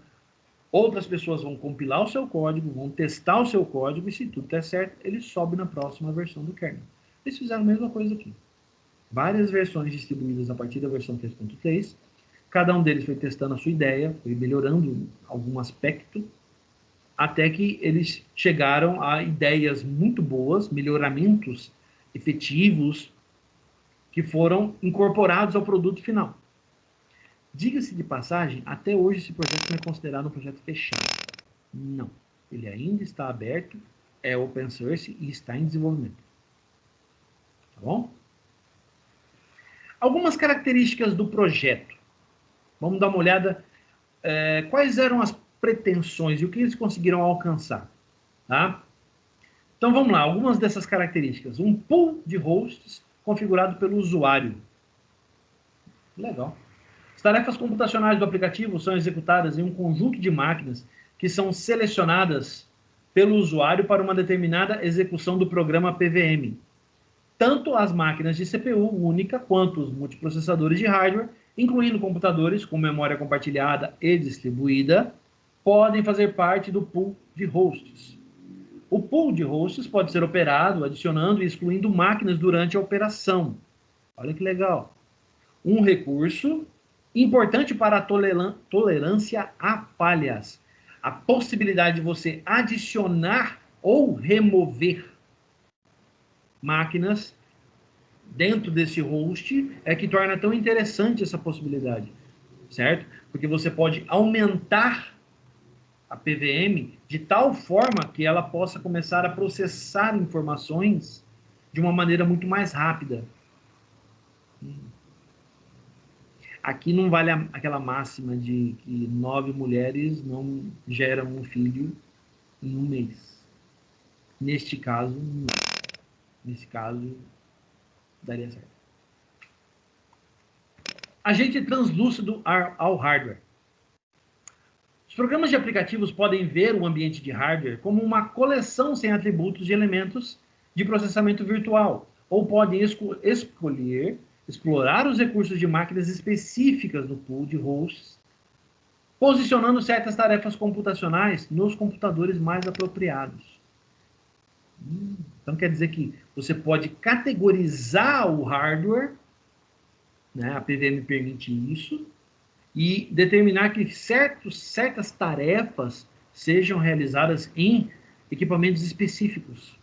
outras pessoas vão compilar o seu código, vão testar o seu código, e se tudo der certo, ele sobe na próxima versão do kernel. Eles fizeram a mesma coisa aqui. Várias versões distribuídas a partir da versão 3.3. Cada um deles foi testando a sua ideia, foi melhorando algum aspecto, até que eles chegaram a ideias muito boas, melhoramentos efetivos, que foram incorporados ao produto final. Diga-se de passagem, até hoje esse projeto não é considerado um projeto fechado. Não. Ele ainda está aberto, é open source e está em desenvolvimento. Tá bom? Algumas características do projeto. Vamos dar uma olhada. Quais eram as pretensões e o que eles conseguiram alcançar? Tá? Então vamos lá, algumas dessas características. Um pool de hosts configurado pelo usuário. Legal. As tarefas computacionais do aplicativo são executadas em um conjunto de máquinas que são selecionadas pelo usuário para uma determinada execução do programa PVM. Tanto as máquinas de CPU única quanto os multiprocessadores de hardware, incluindo computadores com memória compartilhada e distribuída, podem fazer parte do pool de hosts. O pool de hosts pode ser operado adicionando e excluindo máquinas durante a operação. Olha que legal. Um recurso importante para a tolerância a falhas. A possibilidade de você adicionar ou remover máquinas dentro desse host é que torna tão interessante essa possibilidade, certo? Porque você pode aumentar a PVM de tal forma que ela possa começar a processar informações de uma maneira muito mais rápida. Aqui não vale aquela máxima de que 9 mulheres não geram um filho em um mês. Neste caso, não. Nesse caso, daria certo. Agente translúcido ao hardware. Os programas de aplicativos podem ver o ambiente de hardware como uma coleção sem atributos de elementos de processamento virtual, ou podem escolher explorar os recursos de máquinas específicas no pool de hosts, posicionando certas tarefas computacionais nos computadores mais apropriados. Então quer dizer que você pode categorizar o hardware, né? A PVM permite isso, e determinar que certas tarefas sejam realizadas em equipamentos específicos,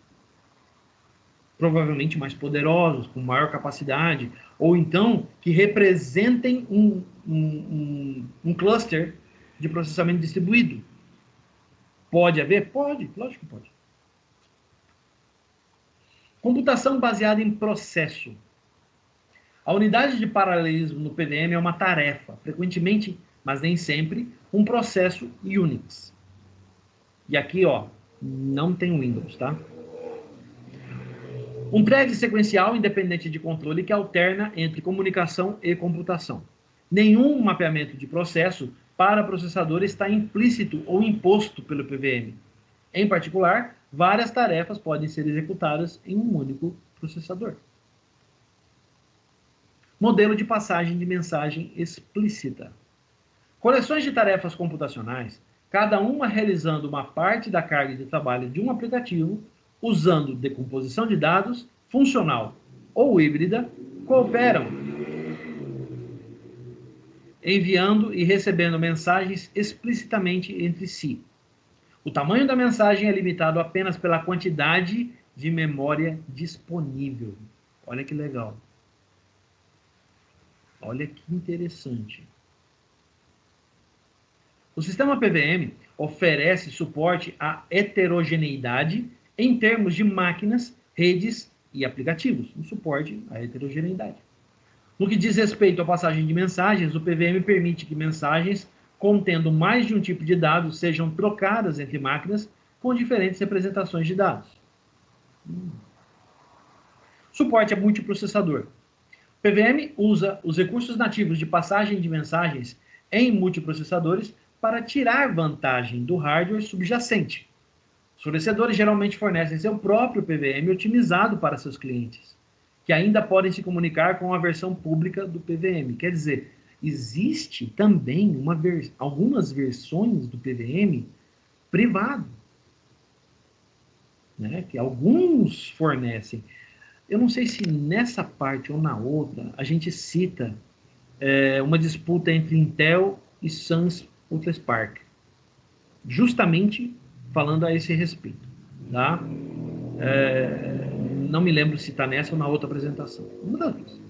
provavelmente mais poderosos, com maior capacidade, ou então que representem um cluster de processamento distribuído. Pode haver? Pode, lógico que pode. Computação baseada em processo. A unidade de paralelismo no PVM é uma tarefa, frequentemente, mas nem sempre, um processo Unix. E aqui, ó, não tem Windows, tá? Um thread sequencial independente de controle que alterna entre comunicação e computação. Nenhum mapeamento de processo para processador está implícito ou imposto pelo PVM. Em particular, várias tarefas podem ser executadas em um único processador. Modelo de passagem de mensagem explícita. Coleções de tarefas computacionais, cada uma realizando uma parte da carga de trabalho de um aplicativo, usando decomposição de dados, funcional ou híbrida, cooperam, enviando e recebendo mensagens explicitamente entre si. O tamanho da mensagem é limitado apenas pela quantidade de memória disponível. Olha que legal. Olha que interessante. O sistema PVM oferece suporte à heterogeneidade em termos de máquinas, redes e aplicativos. Um suporte à heterogeneidade. No que diz respeito à passagem de mensagens, o PVM permite que mensagens contendo mais de um tipo de dados sejam trocadas entre máquinas com diferentes representações de dados. Suporte a multiprocessador. O PVM usa os recursos nativos de passagem de mensagens em multiprocessadores para tirar vantagem do hardware subjacente. Os fornecedores geralmente fornecem seu próprio PVM otimizado para seus clientes, que ainda podem se comunicar com a versão pública do PVM. Quer dizer, existe também algumas versões do PVM privado, né, que alguns fornecem. Eu não sei se nessa parte ou na outra a gente cita uma disputa entre Intel e Suns Ultraspark, justamente falando a esse respeito, tá? Não me lembro se está nessa ou na outra apresentação. Uma das duas.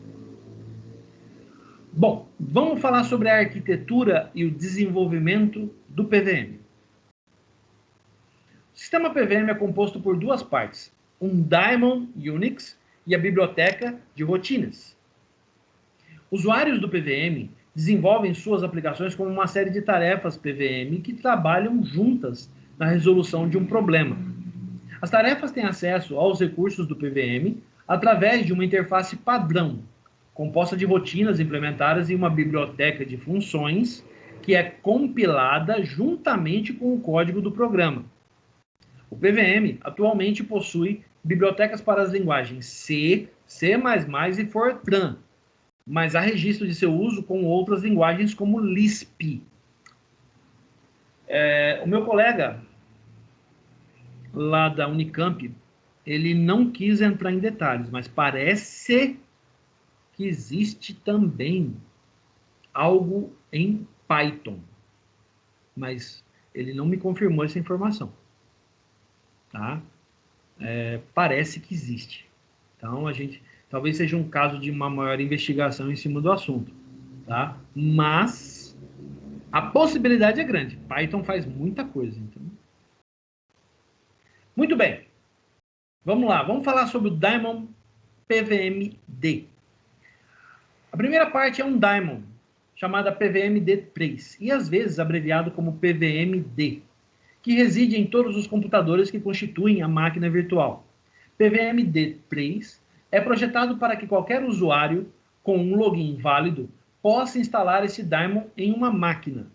Bom, vamos falar sobre a arquitetura e o desenvolvimento do PVM. O sistema PVM é composto por duas partes, um daemon Unix e a biblioteca de rotinas. Usuários do PVM desenvolvem suas aplicações como uma série de tarefas PVM que trabalham juntas na resolução de um problema. As tarefas têm acesso aos recursos do PVM através de uma interface padrão, composta de rotinas implementadas em uma biblioteca de funções que é compilada juntamente com o código do programa. O PVM atualmente possui bibliotecas para as linguagens C, C++ e Fortran, mas há registro de seu uso com outras linguagens como Lisp. O meu colega lá da Unicamp, ele não quis entrar em detalhes, mas parece que existe também algo em Python, mas ele não me confirmou essa informação, tá? Parece que existe. Então, talvez seja um caso de uma maior investigação em cima do assunto, tá? Mas a possibilidade é grande. Python faz muita coisa, então. Muito bem. Vamos lá, vamos falar sobre o Daemon PVM-D. A primeira parte é um daemon, chamada PVM-D3, e às vezes abreviado como PVM-D, que reside em todos os computadores que constituem a máquina virtual. PVM-D3 é projetado para que qualquer usuário com um login válido possa instalar esse daemon em uma máquina.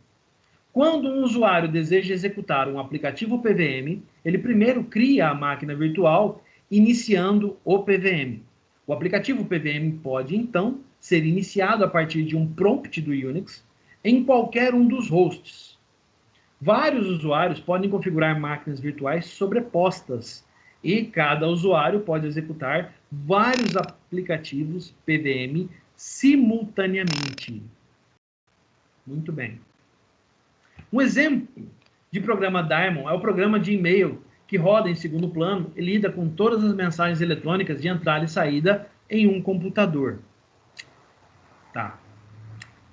Quando um usuário deseja executar um aplicativo PVM, ele primeiro cria a máquina virtual, iniciando o PVM. O aplicativo PVM pode, então, ser iniciado a partir de um prompt do Unix em qualquer um dos hosts. Vários usuários podem configurar máquinas virtuais sobrepostas e cada usuário pode executar vários aplicativos PVM simultaneamente. Muito bem. Um exemplo de programa Daemon é o programa de e-mail que roda em segundo plano e lida com todas as mensagens eletrônicas de entrada e saída em um computador. Tá.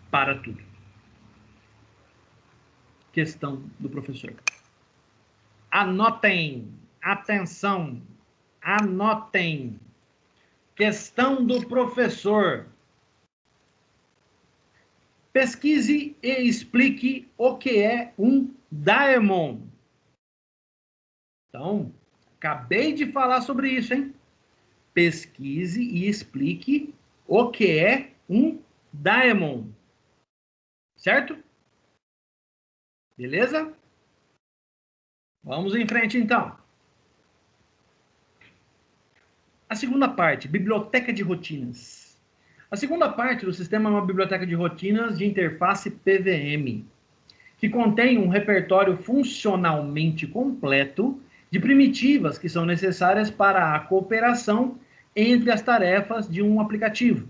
Para tudo. Questão do professor. Anotem. Atenção. Anotem. Questão do professor. Pesquise e explique o que é um daemon. Então, acabei de falar sobre isso, hein? Pesquise e explique o que é um daemon. Certo? Beleza? Vamos em frente, então. A segunda parte, biblioteca de rotinas. A segunda parte do sistema é uma biblioteca de rotinas de interface PVM, que contém um repertório funcionalmente completo de primitivas que são necessárias para a cooperação entre as tarefas de um aplicativo.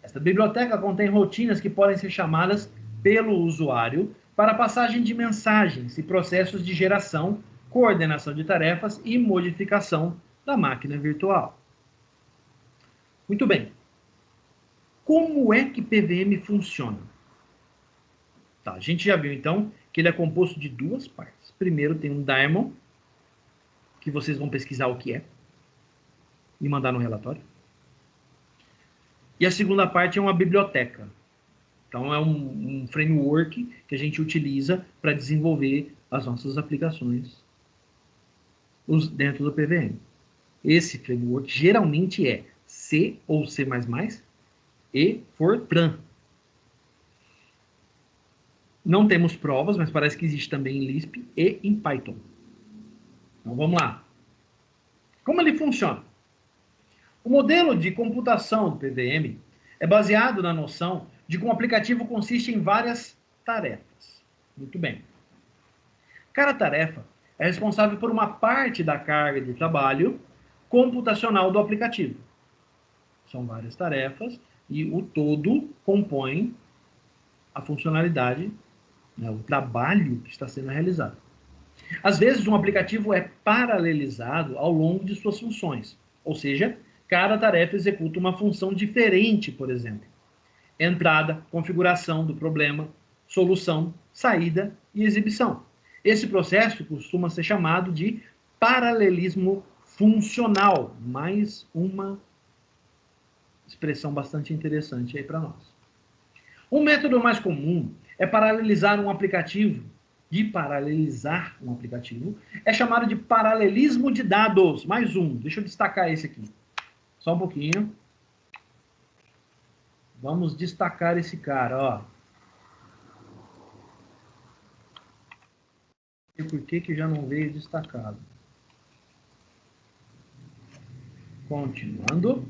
Esta biblioteca contém rotinas que podem ser chamadas pelo usuário para passagem de mensagens e processos de geração, coordenação de tarefas e modificação da máquina virtual. Muito bem. Como é que PVM funciona? Tá, a gente já viu, então, que ele é composto de duas partes. Primeiro tem um daemon, que vocês vão pesquisar o que é, e mandar no relatório. E a segunda parte é uma biblioteca. Então, é um framework que a gente utiliza para desenvolver as nossas aplicações dentro do PVM. Esse framework geralmente é C ou C++ e Fortran. Não temos provas, mas parece que existe também em Lisp e em Python. Então, vamos lá. Como ele funciona? O modelo de computação do PVM é baseado na noção de que um aplicativo consiste em várias tarefas. Muito bem. Cada tarefa é responsável por uma parte da carga de trabalho computacional do aplicativo. São várias tarefas e o todo compõe a funcionalidade, né, o trabalho que está sendo realizado. Às vezes, um aplicativo é paralelizado ao longo de suas funções, ou seja, cada tarefa executa uma função diferente, por exemplo. Entrada, configuração do problema, solução, saída e exibição. Esse processo costuma ser chamado de paralelismo funcional, mais uma expressão bastante interessante aí para nós. Um método mais comum é paralelizar um aplicativo. De paralelizar um aplicativo é chamado de paralelismo de dados. Mais um. Deixa eu destacar esse aqui. Só um pouquinho. Vamos destacar esse cara, ó. E por que já não veio destacado? Continuando.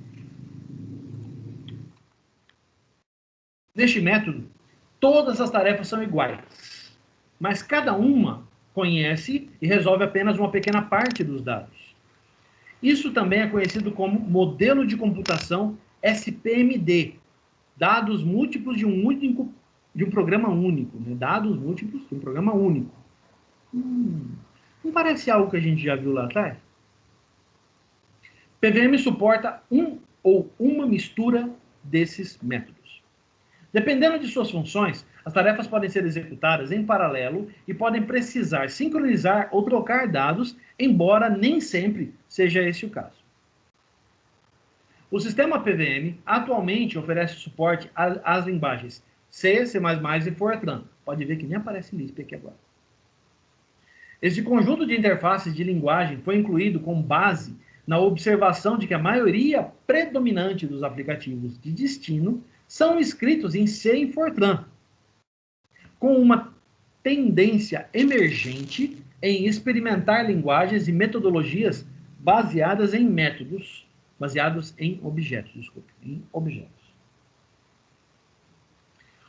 Neste método, todas as tarefas são iguais, mas cada uma conhece e resolve apenas uma pequena parte dos dados. Isso também é conhecido como modelo de computação SPMD, dados múltiplos de um programa único, né? Dados múltiplos de um programa único. Não parece algo que a gente já viu lá atrás? PVM suporta um ou uma mistura desses métodos. Dependendo de suas funções, as tarefas podem ser executadas em paralelo e podem precisar sincronizar ou trocar dados, embora nem sempre seja esse o caso. O sistema PVM atualmente oferece suporte às linguagens C, C++ e Fortran. Pode ver que nem aparece Lisp aqui agora. Este conjunto de interfaces de linguagem foi incluído com base na observação de que a maioria predominante dos aplicativos de destino são escritos em C e Fortran, com uma tendência emergente em experimentar linguagens e metodologias baseados em objetos.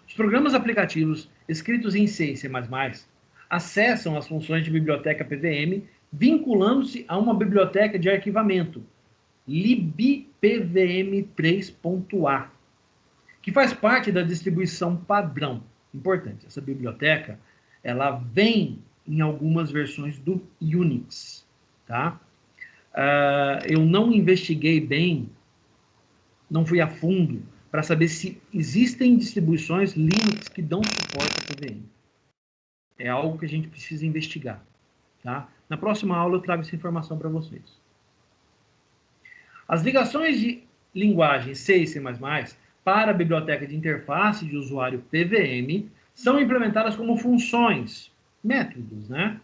Os programas aplicativos escritos em C e C++ acessam as funções de biblioteca PVM vinculando-se a uma biblioteca de arquivamento, libpvm3.a, que faz parte da distribuição padrão. Importante, essa biblioteca, ela vem em algumas versões do Unix, tá? Eu não investiguei bem, não fui a fundo, para saber se existem distribuições Linux que dão suporte a PVM. É algo que a gente precisa investigar, tá? Na próxima aula eu trago essa informação para vocês. As ligações de linguagem C e C++ para a biblioteca de interface de usuário PVM são implementadas como funções, métodos, né?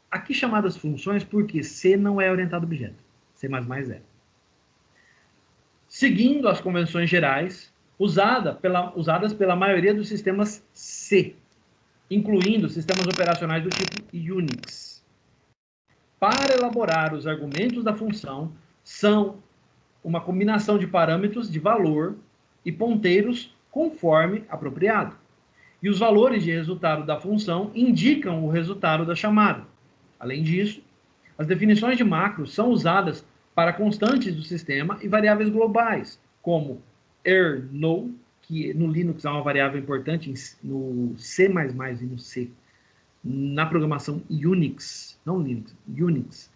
Aqui chamadas funções porque C não é orientado a objeto, C++ é. Seguindo as convenções gerais usadas pela maioria dos sistemas C, incluindo sistemas operacionais do tipo Unix. Para elaborar os argumentos da função, são uma combinação de parâmetros de valor e ponteiros conforme apropriado. E os valores de resultado da função indicam o resultado da chamada. Além disso, as definições de macros são usadas para constantes do sistema e variáveis globais, como erno, que no Linux é uma variável importante no C++ e no C. Na programação Unix, não Linux, Unix,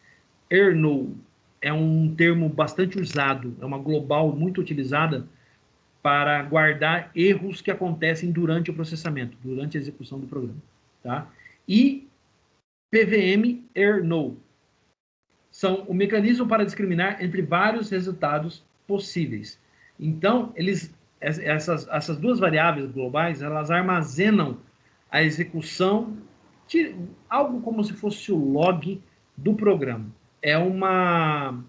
erno é um termo bastante usado, é uma global muito utilizada para guardar erros que acontecem durante o processamento, durante a execução do programa, tá? E PVM erno são o mecanismo para discriminar entre vários resultados possíveis. Então, essas duas variáveis globais, elas armazenam a execução de algo como se fosse o log do programa. É uma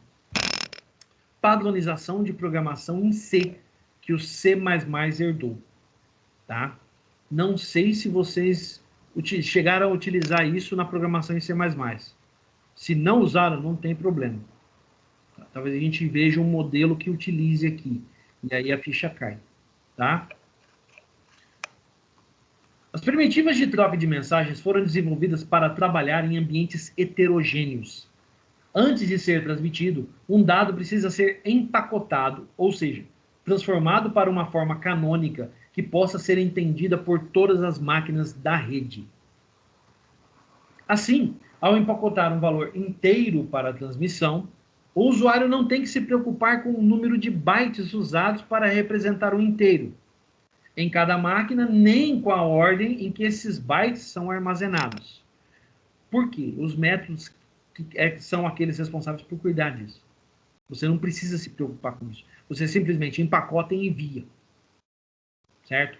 padronização de programação em C, que o C++ herdou, tá? Não sei se vocês chegaram a utilizar isso na programação em C++. Se não usaram, não tem problema. Talvez a gente veja um modelo que utilize aqui, e aí a ficha cai, tá? As primitivas de troca de mensagens foram desenvolvidas para trabalhar em ambientes heterogêneos. Antes de ser transmitido, um dado precisa ser empacotado, ou seja, transformado para uma forma canônica que possa ser entendida por todas as máquinas da rede. Assim, ao empacotar um valor inteiro para a transmissão, o usuário não tem que se preocupar com o número de bytes usados para representar o inteiro em cada máquina, nem com a ordem em que esses bytes são armazenados. Por quê? Os métodos são aqueles responsáveis por cuidar disso. Você não precisa se preocupar com isso. Você simplesmente empacota e envia. Certo?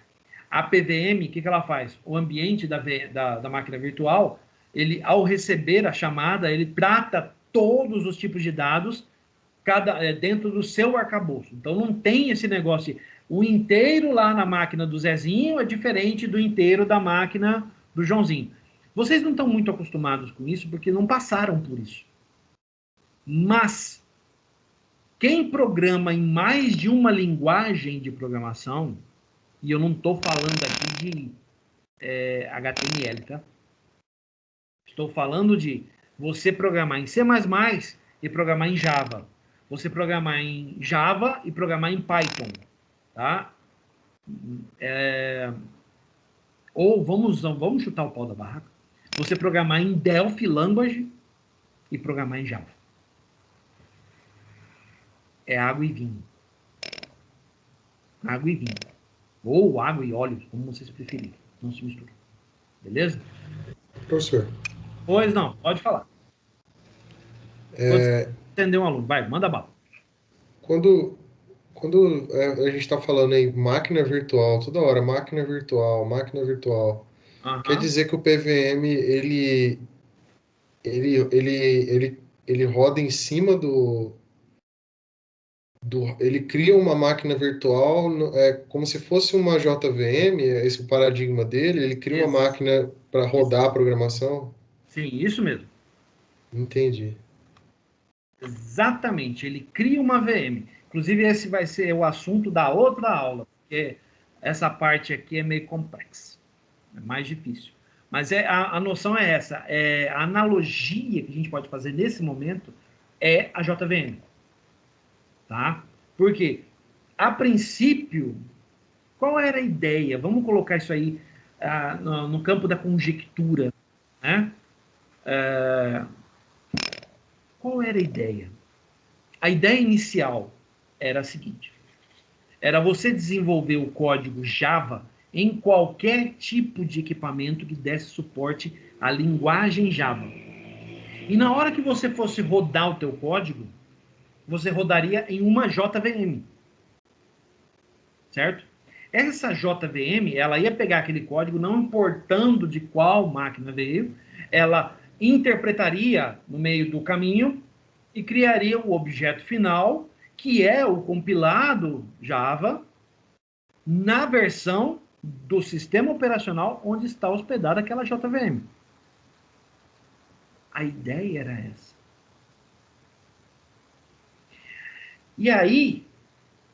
A PVM, o que ela faz? O ambiente da máquina virtual, ele, ao receber a chamada, ele trata todos os tipos de dados dentro do seu arcabouço. Então, não tem esse negócio. O inteiro lá na máquina do Zezinho é diferente do inteiro da máquina do Joãozinho. Vocês não estão muito acostumados com isso porque não passaram por isso. Mas Quem programa em mais de uma linguagem de programação, e eu não estou falando aqui de HTML, tá? Estou falando de você programar em C++ e programar em Java. Você programar em Java e programar em Python, tá? Ou vamos chutar o pau da barraca. Você programar em Delphi Language e programar em Java. É água e vinho. Água e vinho. Ou água e óleo, como vocês preferirem. Não se mistura. Beleza? Professor. Pois não, pode falar. Entender um aluno. Vai, manda bala. Quando a gente está falando em máquina virtual, toda hora, máquina virtual, quer dizer que o PVM, ele roda em cima ele cria uma máquina virtual, como se fosse uma JVM, esse é o paradigma dele, ele cria uma máquina para rodar a programação? Sim, isso mesmo. Entendi. Exatamente, ele cria uma VM. Inclusive, esse vai ser o assunto da outra aula, porque essa parte aqui é meio complexa, é mais difícil. Mas a noção é essa, a analogia que a gente pode fazer nesse momento é a JVM. Tá? Porque, a princípio, qual era a ideia? Vamos colocar isso aí no campo da conjectura. Né? Qual era a ideia? A ideia inicial era a seguinte: era você desenvolver o código Java em qualquer tipo de equipamento que desse suporte à linguagem Java. E na hora que você fosse rodar o teu código, você rodaria em uma JVM. Certo? Essa JVM, ela ia pegar aquele código, não importando de qual máquina veio, ela interpretaria no meio do caminho e criaria o objeto final, que é o compilado Java, na versão do sistema operacional onde está hospedada aquela JVM. A ideia era essa. E aí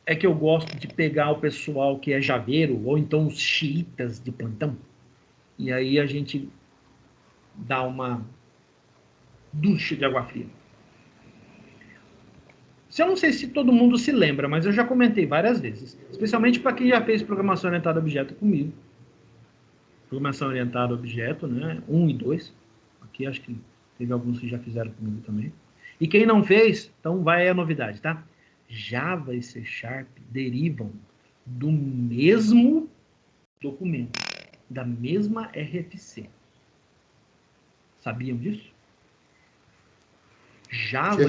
é que eu gosto de pegar o pessoal que é javeiro, ou então os xiitas de plantão, e aí a gente dá uma ducha de água fria. Eu não sei se todo mundo se lembra, mas eu já comentei várias vezes, especialmente para quem já fez programação orientada a objeto comigo. Programação orientada a objeto, né? 1 e 2. Aqui acho que teve alguns que já fizeram comigo também. E quem não fez, então vai a novidade, tá? Java e C# derivam do mesmo documento, da mesma RFC. Sabiam disso? Java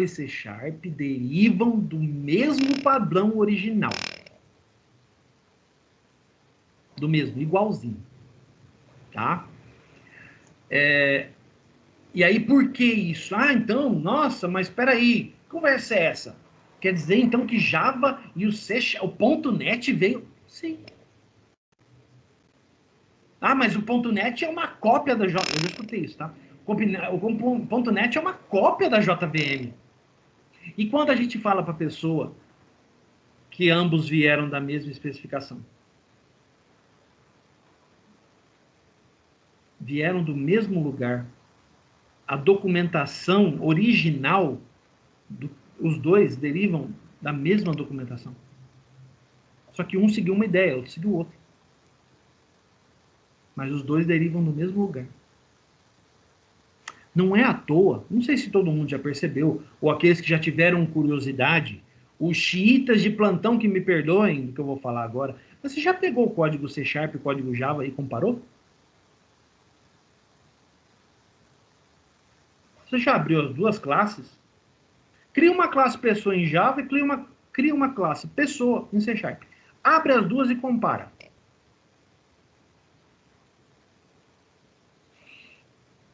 e C# derivam do mesmo padrão original. Do mesmo, igualzinho. Tá? E aí, por que isso? Então, nossa, mas espera aí, que conversa é essa? Quer dizer, então, que Java e o .NET veio... Sim. Mas o .NET é uma cópia da JVM. Eu já escutei isso, tá? O .NET é uma cópia da JVM. E quando a gente fala para a pessoa que ambos vieram da mesma especificação? Vieram do mesmo lugar. A documentação original, os dois derivam da mesma documentação. Só que um seguiu uma ideia, outro seguiu outra. Mas os dois derivam do mesmo lugar. Não é à toa, não sei se todo mundo já percebeu, ou aqueles que já tiveram curiosidade, os xiitas de plantão que me perdoem do que eu vou falar agora, mas você já pegou o código C# e o código Java e comparou? Você já abriu as duas classes? Cria uma classe pessoa em Java e cria uma classe pessoa em C#. Abre as duas e compara.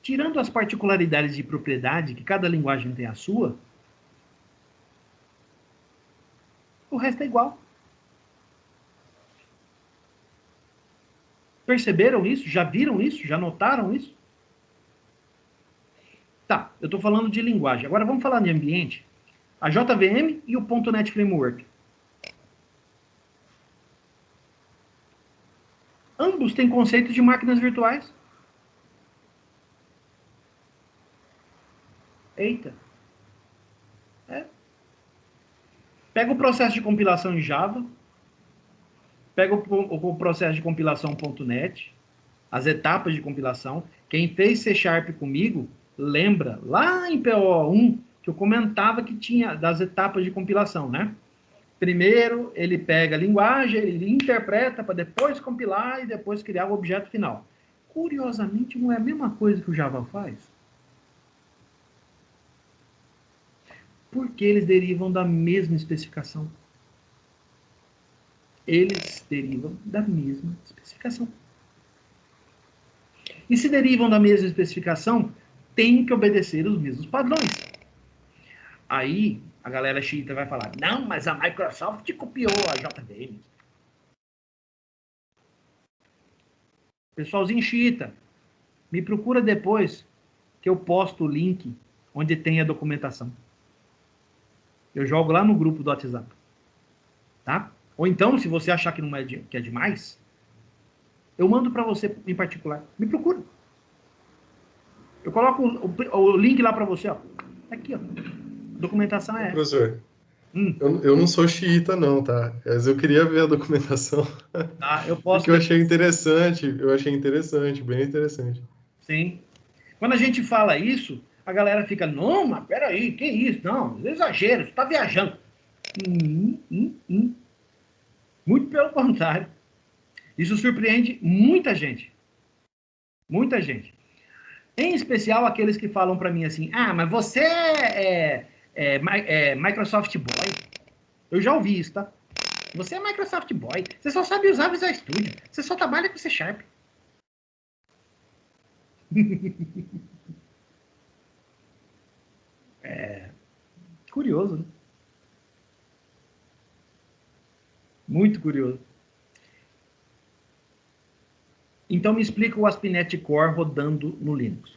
Tirando as particularidades de propriedade, que cada linguagem tem a sua, o resto é igual. Perceberam isso? Já viram isso? Já notaram isso? Tá, eu estou falando de linguagem. Agora vamos falar de ambiente. A JVM e o .NET Framework. Ambos têm conceitos de máquinas virtuais. Eita. Pega o processo de compilação em Java, pega o processo de compilação .NET, as etapas de compilação. Quem fez C# comigo, lembra, lá em PO1, que eu comentava que tinha das etapas de compilação, né? Primeiro, ele pega a linguagem, ele interpreta para depois compilar e depois criar o objeto final. Curiosamente, não é a mesma coisa que o Java faz. Porque eles derivam da mesma especificação. Eles derivam da mesma especificação. E se derivam da mesma especificação, tem que obedecer os mesmos padrões. Aí, a galera xiita vai falar, não, mas a Microsoft copiou a JVM. Pessoalzinho xiita, me procura depois que eu posto o link onde tem a documentação. Eu jogo lá no grupo do WhatsApp. Tá? Ou então, se você achar que não é que é demais, eu mando para você em particular. Me procura. Eu coloco o link lá para você. Ó. Aqui, ó. A documentação é essa. Professor, eu não sou xiita não, tá? Mas eu queria ver a documentação. Tá, eu posso... Porque eu achei interessante, bem interessante. Sim. Quando a gente fala isso, a galera fica, não, mas peraí, que isso? Não, exagero, você está viajando. Muito pelo contrário. Isso surpreende muita gente. Muita gente. Em especial aqueles que falam para mim assim, ah, mas você é Microsoft Boy. Eu já ouvi isso, tá? Você é Microsoft Boy. Você só sabe usar Visual Studio. Você só trabalha com C#. Curioso, né? Muito curioso. Então me explica o ASP.NET Core rodando no Linux.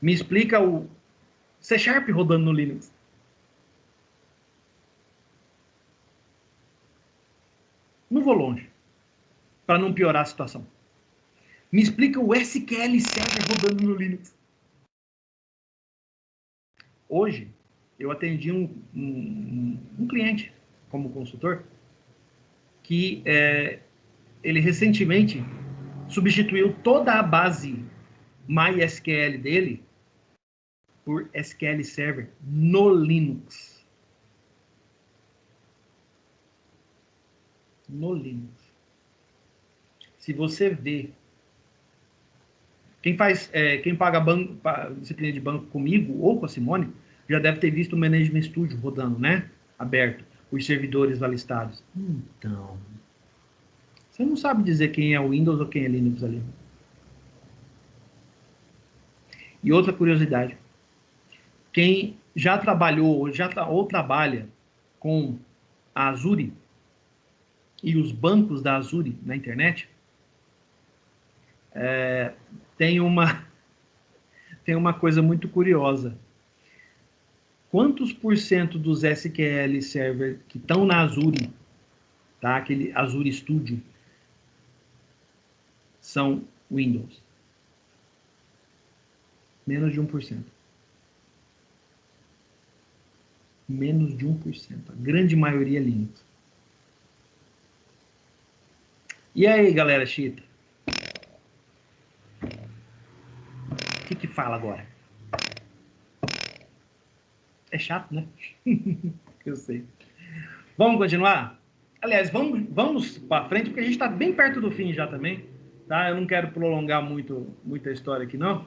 Me explica o C# rodando no Linux. Não vou longe, para não piorar a situação. Me explica o SQL Server rodando no Linux. Hoje, eu atendi um cliente como consultor que ele recentemente substituiu toda a base MySQL dele por SQL Server no Linux. No Linux. Se você vê quem paga disciplina de banco comigo ou com a Simone, já deve ter visto o Management Studio rodando, né? Aberto. Os servidores lá listados. Então, você não sabe dizer quem é o Windows ou quem é Linux ali. E outra curiosidade. Quem já trabalhou ou trabalha com a Azure e os bancos da Azure na internet, tem uma coisa muito curiosa. Quantos % dos SQL Server que estão na Azure, tá? Aquele Azure Studio, são Windows? Menos de 1%. Menos de 1%. A grande maioria é Linux. E aí, galera chita? O que fala agora? É chato, né? Eu sei. Vamos continuar? Aliás, vamos para frente, porque a gente está bem perto do fim já também. Tá? Eu não quero prolongar muita história aqui, não.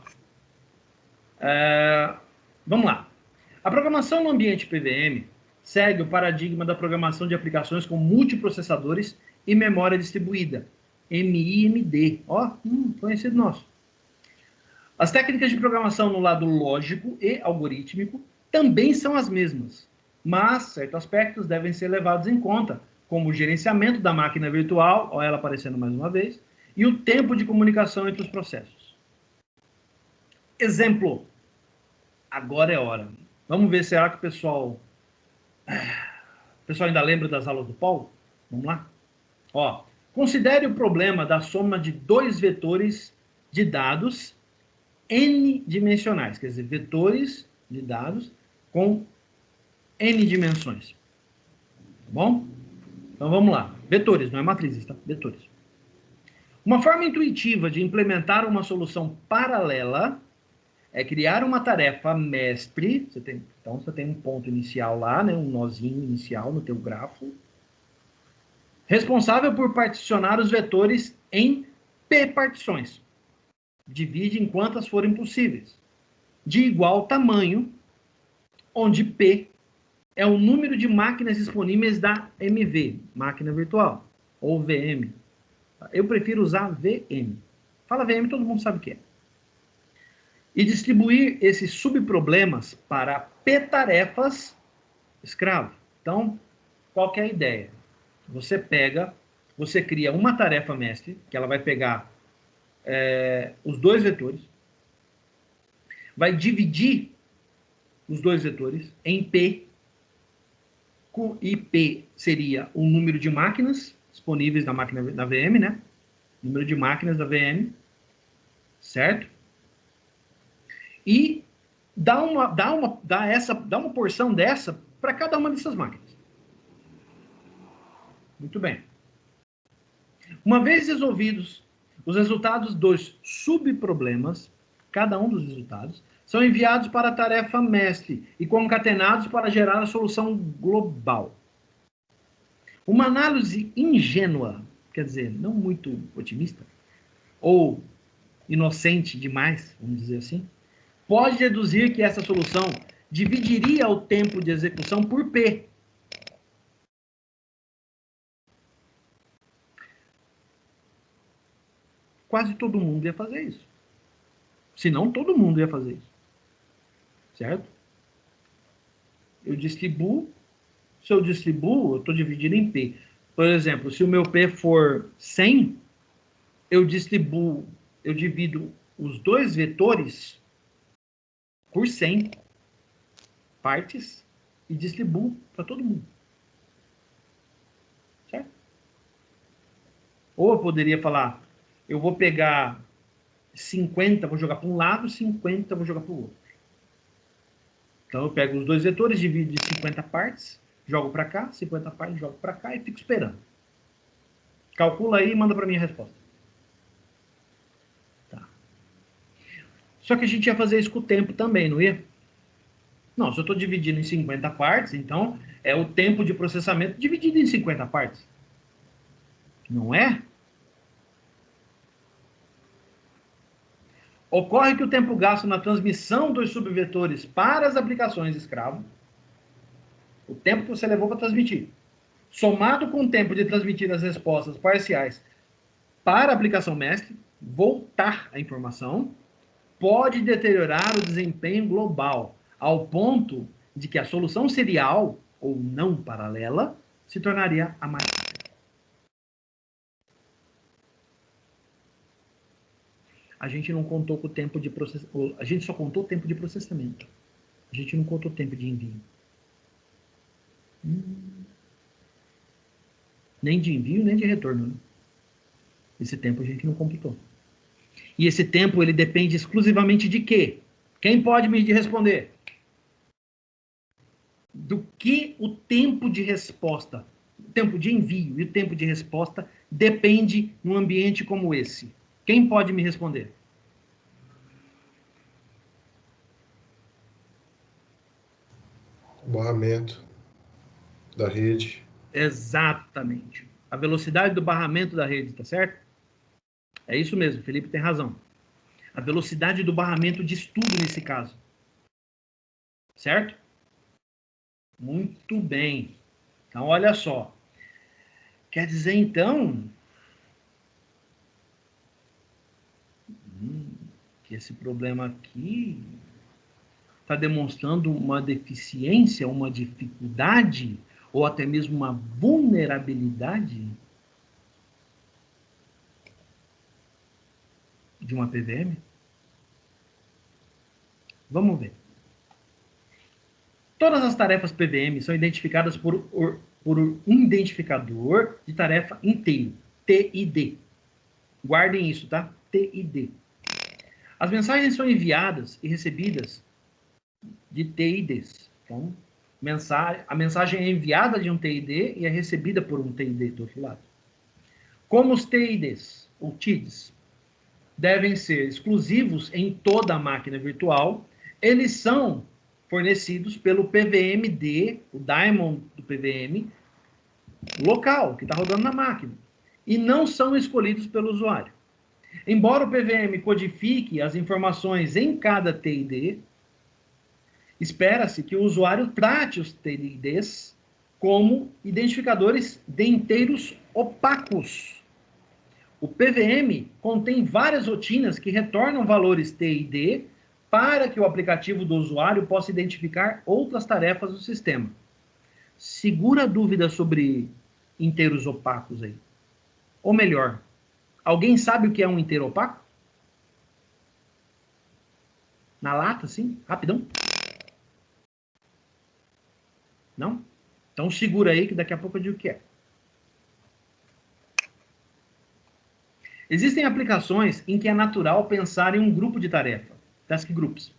Vamos lá. A programação no ambiente PVM segue o paradigma da programação de aplicações com multiprocessadores e memória distribuída. MIMD. Ó, conhecido nosso. As técnicas de programação no lado lógico e algorítmico também são as mesmas, mas certos aspectos devem ser levados em conta, como o gerenciamento da máquina virtual, olha ela aparecendo mais uma vez, e o tempo de comunicação entre os processos. Exemplo. Agora é hora. Vamos ver, será que o pessoal ainda lembra das aulas do Paulo? Vamos lá? Ó, considere o problema da soma de dois vetores de dados n-dimensionais, quer dizer, vetores de dados com n dimensões. Tá bom? Então vamos lá. Vetores, não é matrizes, tá? Vetores. Uma forma intuitiva de implementar uma solução paralela é criar uma tarefa mestre. Então você tem um ponto inicial lá, né? Um nozinho inicial no teu grafo. Responsável por particionar os vetores em p-partições. Divide em quantas forem possíveis. De igual tamanho, onde P é o número de máquinas disponíveis da MV, máquina virtual, ou VM. Eu prefiro usar VM. Fala VM, todo mundo sabe o que é. E distribuir esses subproblemas para P-tarefas escravo. Então, qual que é a ideia? Você cria uma tarefa mestre, que ela vai pegar os dois vetores, vai dividir os dois vetores em P, e P seria o número de máquinas disponíveis na máquina da VM, né? Número de máquinas da VM, certo? E dá uma porção dessa para cada uma dessas máquinas. Muito bem. Uma vez resolvidos os resultados dos subproblemas, cada um dos resultados, são enviados para a tarefa mestre e concatenados para gerar a solução global. Uma análise ingênua, quer dizer, não muito otimista, ou inocente demais, vamos dizer assim, pode deduzir que essa solução dividiria o tempo de execução por P. Quase todo mundo ia fazer isso. Se não, todo mundo ia fazer isso. Certo? Eu distribuo. Se eu distribuo, eu estou dividindo em P. Por exemplo, se o meu P for 100, eu divido os dois vetores por 100 partes e distribuo para todo mundo. Certo? Ou eu poderia falar, eu vou pegar 50, vou jogar para um lado, 50 vou jogar para o outro. Então eu pego os dois vetores, divido em 50 partes, jogo para cá, 50 partes, jogo para cá e fico esperando. Calcula aí e manda para mim a resposta. Tá. Só que a gente ia fazer isso com o tempo também, não ia? Não, se eu estou dividindo em 50 partes, então é o tempo de processamento dividido em 50 partes. Não é? Ocorre que o tempo gasto na transmissão dos subvetores para as aplicações escravo, o tempo que você levou para transmitir, somado com o tempo de transmitir as respostas parciais para a aplicação mestre, voltar a informação, pode deteriorar o desempenho global, ao ponto de que a solução serial, ou não paralela, se tornaria a mais rápida. A gente não contou com o tempo de processamento. A gente só contou o tempo de processamento. A gente não contou o tempo de envio. Nem de envio, nem de retorno. Né? Esse tempo a gente não computou. E esse tempo, ele depende exclusivamente de quê? Quem pode me responder? Do que o tempo de resposta, o tempo de envio e o tempo de resposta depende num ambiente como esse. Quem pode me responder? O barramento da rede. Exatamente. A velocidade do barramento da rede, tá certo? É isso mesmo, Felipe tem razão. A velocidade do barramento de estudo nesse caso. Certo? Muito bem. Então, olha só. Quer dizer, então, que esse problema aqui está demonstrando uma deficiência, uma dificuldade, ou até mesmo uma vulnerabilidade de uma PVM? Vamos ver. Todas as tarefas PVM são identificadas por um identificador de tarefa inteiro, TID. Guardem isso, tá? TID. As mensagens são enviadas e recebidas de TIDs. Então, a mensagem é enviada de um TID e é recebida por um TID do outro lado. Como os TIDs, ou TIDs, devem ser exclusivos em toda a máquina virtual, eles são fornecidos pelo PVMD, o daemon do PVM, local, que está rodando na máquina, e não são escolhidos pelo usuário. Embora o PVM codifique as informações em cada TID, espera-se que o usuário trate os TIDs como identificadores de inteiros opacos. O PVM contém várias rotinas que retornam valores TID para que o aplicativo do usuário possa identificar outras tarefas do sistema. Segura a dúvida sobre inteiros opacos aí. Ou melhor, alguém sabe o que é um inteiro opaco? Na lata, sim? Rapidão. Não? Então segura aí que daqui a pouco eu digo o que é. Existem aplicações em que é natural pensar em um grupo de tarefa, task groups.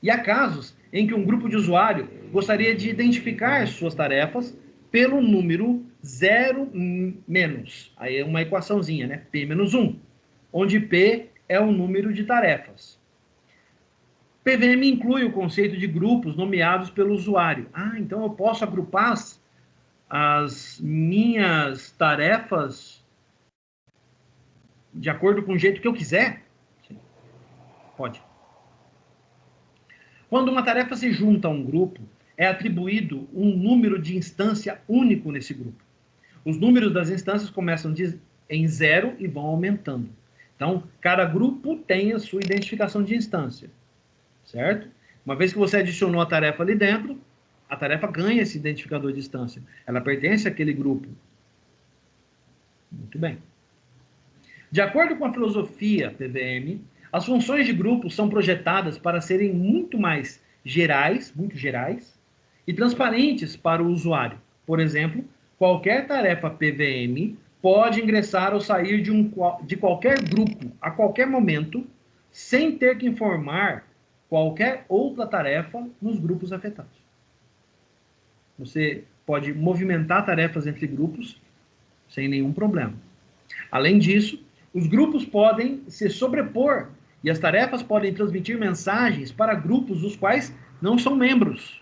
E há casos em que um grupo de usuário gostaria de identificar suas tarefas pelo número 0 menos. Aí é uma equaçãozinha, né? P menos 1, onde P é o número de tarefas. PVM inclui o conceito de grupos nomeados pelo usuário. Ah, então eu posso agrupar as minhas tarefas de acordo com o jeito que eu quiser? Sim. Pode. Quando uma tarefa se junta a um grupo, é atribuído um número de instância único nesse grupo. Os números das instâncias começam em 0 e vão aumentando. Então, cada grupo tem a sua identificação de instância, certo? Uma vez que você adicionou a tarefa ali dentro, a tarefa ganha esse identificador de instância. Ela pertence àquele grupo. Muito bem. De acordo com a filosofia PVM, as funções de grupo são projetadas para serem muito gerais, e transparentes para o usuário. Por exemplo, qualquer tarefa PVM pode ingressar ou sair de qualquer grupo a qualquer momento, sem ter que informar qualquer outra tarefa nos grupos afetados. Você pode movimentar tarefas entre grupos sem nenhum problema. Além disso, os grupos podem se sobrepor e as tarefas podem transmitir mensagens para grupos dos quais não são membros.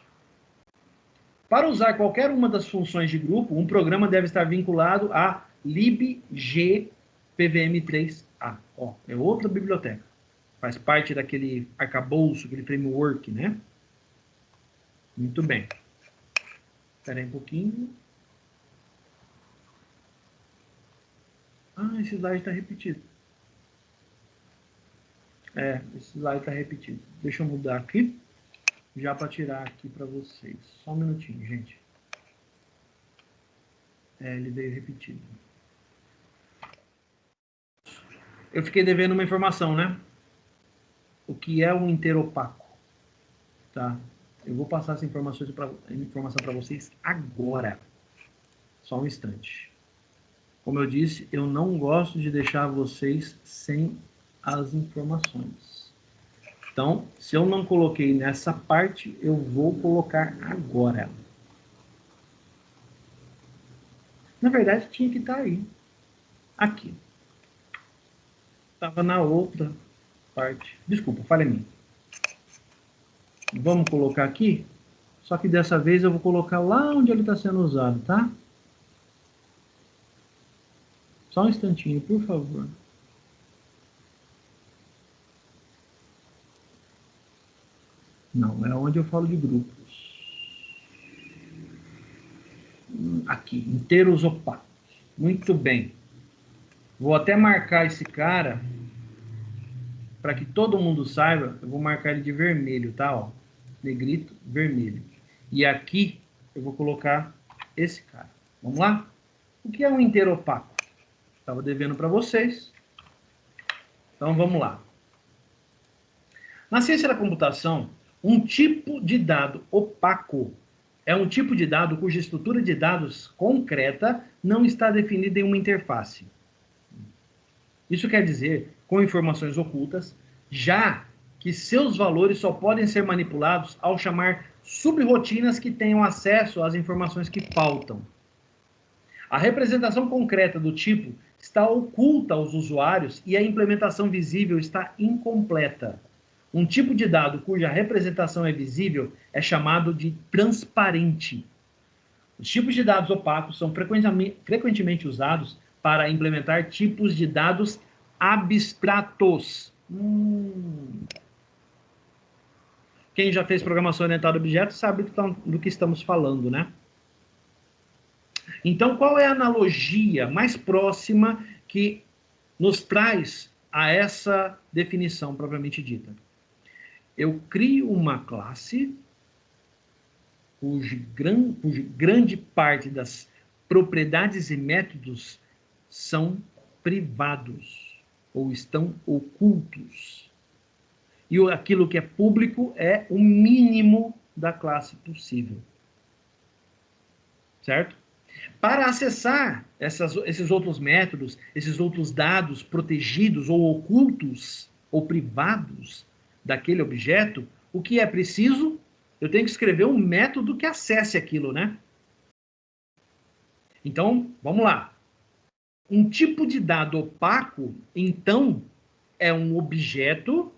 Para usar qualquer uma das funções de grupo, um programa deve estar vinculado a libgpvm3a. Ó, é outra biblioteca. Faz parte daquele arcabouço, aquele framework, né? Muito bem. Espera aí um pouquinho. Ah, esse slide está repetido. Esse slide está repetido. Deixa eu mudar aqui, já para tirar aqui para vocês. Só um minutinho, gente. Ele veio repetido. Eu fiquei devendo uma informação, né? O que é um inteiro opaco? Tá? Eu vou passar essa informação para vocês agora. Só um instante. Como eu disse, eu não gosto de deixar vocês sem as informações. Então, se eu não coloquei nessa parte, eu vou colocar agora. Na verdade, tinha que estar aí. Aqui. Estava na outra parte. Desculpa, falha minha. Vamos colocar aqui. Só que dessa vez eu vou colocar lá onde ele está sendo usado, tá? Só um instantinho, por favor. Não, é onde eu falo de grupos. Aqui, inteiros opacos. Muito bem. Vou até marcar esse cara para que todo mundo saiba. Eu vou marcar ele de vermelho, tá? Ó, negrito, vermelho. E aqui eu vou colocar esse cara. Vamos lá? O que é um inteiro opaco? Estava devendo para vocês. Então vamos lá. Na ciência da computação, um tipo de dado opaco é um tipo de dado cuja estrutura de dados concreta não está definida em uma interface. Isso quer dizer, com informações ocultas, já que seus valores só podem ser manipulados ao chamar subrotinas que tenham acesso às informações que faltam. A representação concreta do tipo está oculta aos usuários e a implementação visível está incompleta. Um tipo de dado cuja representação é visível é chamado de transparente. Os tipos de dados opacos são frequentemente usados para implementar tipos de dados abstratos. Quem já fez programação orientada a objetos sabe do que estamos falando, né? Então, qual é a analogia mais próxima que nos traz a essa definição propriamente dita? Eu crio uma classe cuja grande parte das propriedades e métodos são privados ou estão ocultos. E aquilo que é público é o mínimo da classe possível. Certo? Para acessar esses outros métodos, esses outros dados protegidos ou ocultos ou privados daquele objeto, o que é preciso? Eu tenho que escrever um método que acesse aquilo, né? Então, vamos lá. Um tipo de dado opaco, então, é um objeto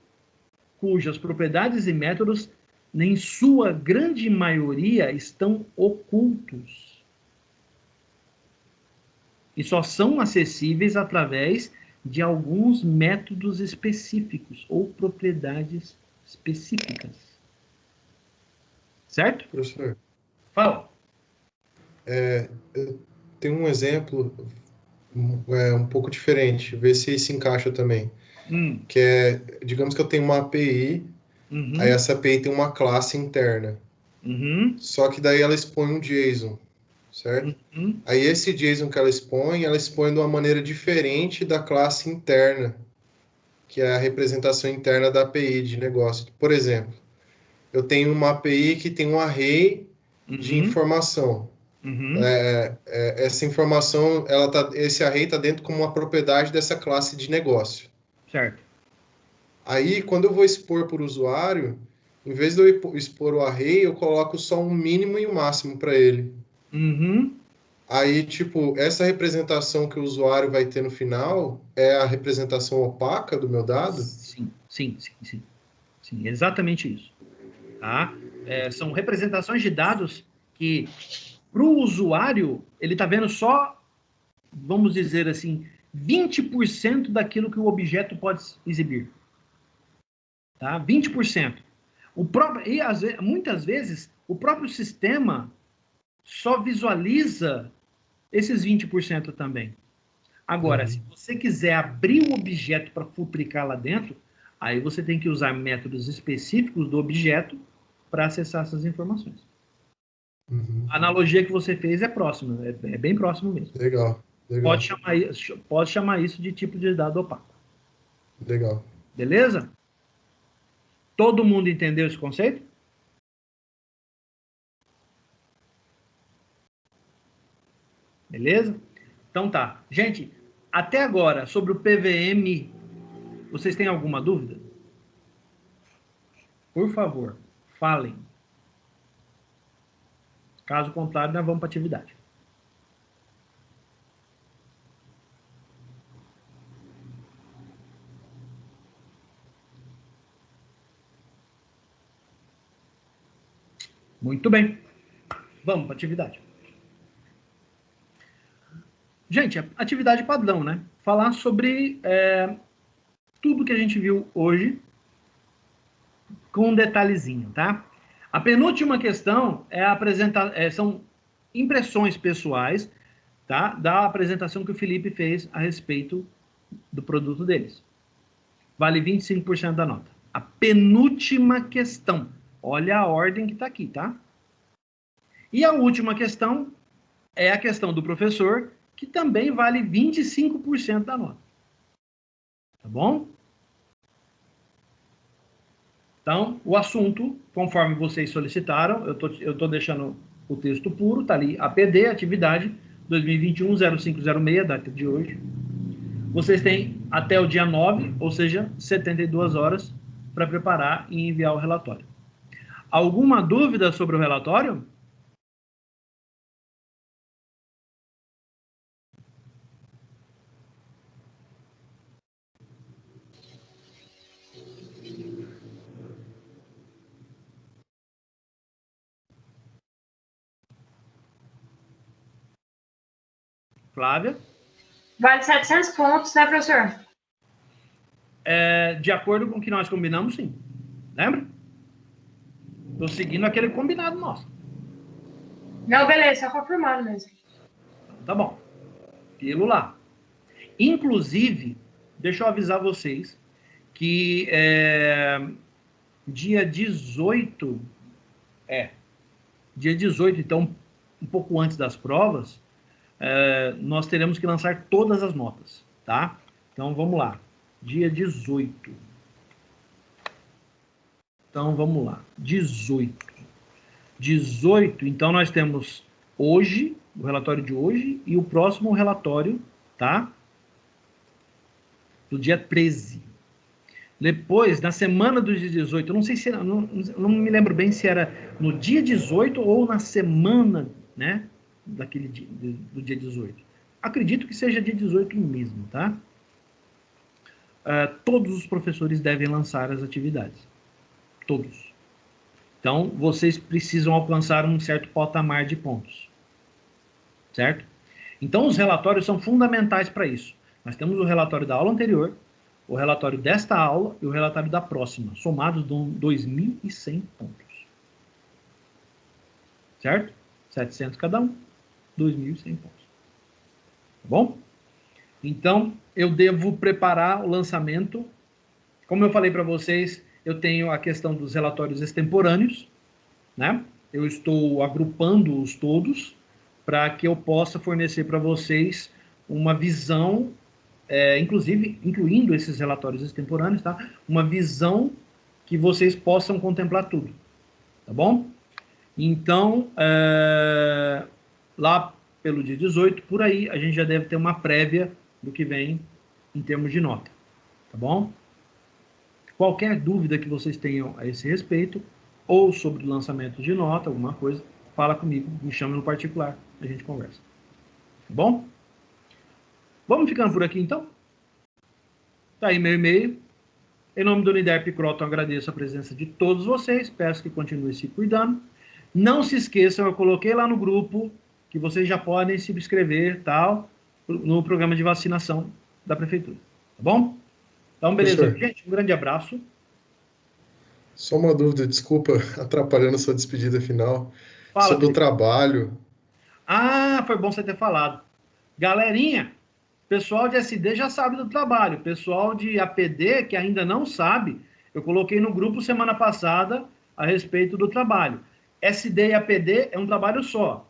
cujas propriedades e métodos, em sua grande maioria, estão ocultos. E só são acessíveis através de alguns métodos específicos ou propriedades específicas. Certo? Professor, Fala. eu tenho um exemplo um pouco diferente, ver se se encaixa também. Que é, digamos que eu tenho uma API, aí essa API tem uma classe interna. Só que daí ela expõe um JSON, certo? Aí esse JSON que ela expõe de uma maneira diferente da classe interna, que é a representação interna da API de negócio. Por exemplo, eu tenho uma API que tem um array de informação. Essa informação, esse array está dentro como uma propriedade dessa classe de negócio. Certo. Aí, quando eu vou expor para o usuário, em vez de eu expor o array, eu coloco só um mínimo e um máximo para ele. Aí, tipo, essa representação que o usuário vai ter no final é a representação opaca do meu dado? Sim, exatamente isso. Tá? São representações de dados que, para o usuário, ele está vendo só, vamos dizer assim, 20% daquilo que o objeto pode exibir. Tá? 20%. Muitas vezes, o próprio sistema só visualiza esses 20% também. Agora, se você quiser abrir o objeto para futricar lá dentro, aí você tem que usar métodos específicos do objeto para acessar essas informações. A analogia que você fez é próxima, é bem próximo mesmo. Legal. Pode chamar isso de tipo de dado opaco. Legal. Beleza? Todo mundo entendeu esse conceito? Beleza? Então tá. Gente, até agora, sobre o PVM, vocês têm alguma dúvida? Por favor, falem. Caso contrário, nós vamos para a atividade. Muito bem. Vamos para a atividade. Gente, atividade padrão, né? Falar sobre tudo que a gente viu hoje com um detalhezinho, tá? A penúltima questão são impressões pessoais, tá? Da apresentação que o Felipe fez a respeito do produto deles. Vale 25% da nota. A penúltima questão. Olha a ordem que está aqui, tá? E a última questão é a questão do professor, que também vale 25% da nota. Tá bom? Então, o assunto, conforme vocês solicitaram, eu tô deixando o texto puro, tá ali, APD, atividade 2021-0506, data de hoje. Vocês têm até o dia 9, ou seja, 72 horas, para preparar e enviar o relatório. Alguma dúvida sobre o relatório? Flávia? Vale 700 pontos, né, professor? De acordo com o que nós combinamos, sim. Lembra? Estou seguindo aquele combinado nosso. Não, beleza, só confirmando mesmo. Tá bom. Aquilo lá. Inclusive, deixa eu avisar vocês que dia 18, então, um pouco antes das provas, nós teremos que lançar todas as notas, tá? Então, vamos lá. Dia 18. Então, vamos lá. 18, então, nós temos hoje, o relatório de hoje, e o próximo relatório, tá? Do dia 13. Depois, na semana do dia 18, eu não sei se era, não me lembro bem se era no dia 18 ou na semana, né, daquele dia, do dia 18. Acredito que seja dia 18 mesmo, tá? Todos os professores devem lançar as atividades. Todos. Então, vocês precisam alcançar um certo patamar de pontos. Certo? Então, os relatórios são fundamentais para isso. Nós temos o relatório da aula anterior, o relatório desta aula e o relatório da próxima. Somados dão 2.100 pontos. Certo? 700 cada um, 2.100 pontos. Tá bom? Então, eu devo preparar o lançamento. Como eu falei para vocês, eu tenho a questão dos relatórios extemporâneos, né? Eu estou agrupando-os todos para que eu possa fornecer para vocês uma visão, inclusive, incluindo esses relatórios extemporâneos, tá? Uma visão que vocês possam contemplar tudo, tá bom? Então, lá pelo dia 18, por aí, a gente já deve ter uma prévia do que vem em termos de nota, tá bom? Qualquer dúvida que vocês tenham a esse respeito, ou sobre o lançamento de nota, alguma coisa, fala comigo, me chama no particular, a gente conversa. Tá bom? Vamos ficando por aqui, então? Tá aí meu e-mail. Em nome do Uniderp Croton, agradeço a presença de todos vocês, peço que continuem se cuidando. Não se esqueçam, eu coloquei lá no grupo que vocês já podem se inscrever, tal, no programa de vacinação da Prefeitura. Tá bom? Então, beleza. Professor, gente, um grande abraço. Só uma dúvida, desculpa atrapalhando a sua despedida final. Fala, Sobre o Felipe. trabalho. Foi bom você ter falado. Galerinha, pessoal de SD já sabe do trabalho. Pessoal de APD, que ainda não sabe, eu coloquei no grupo semana passada a respeito do trabalho. SD e APD é um trabalho só.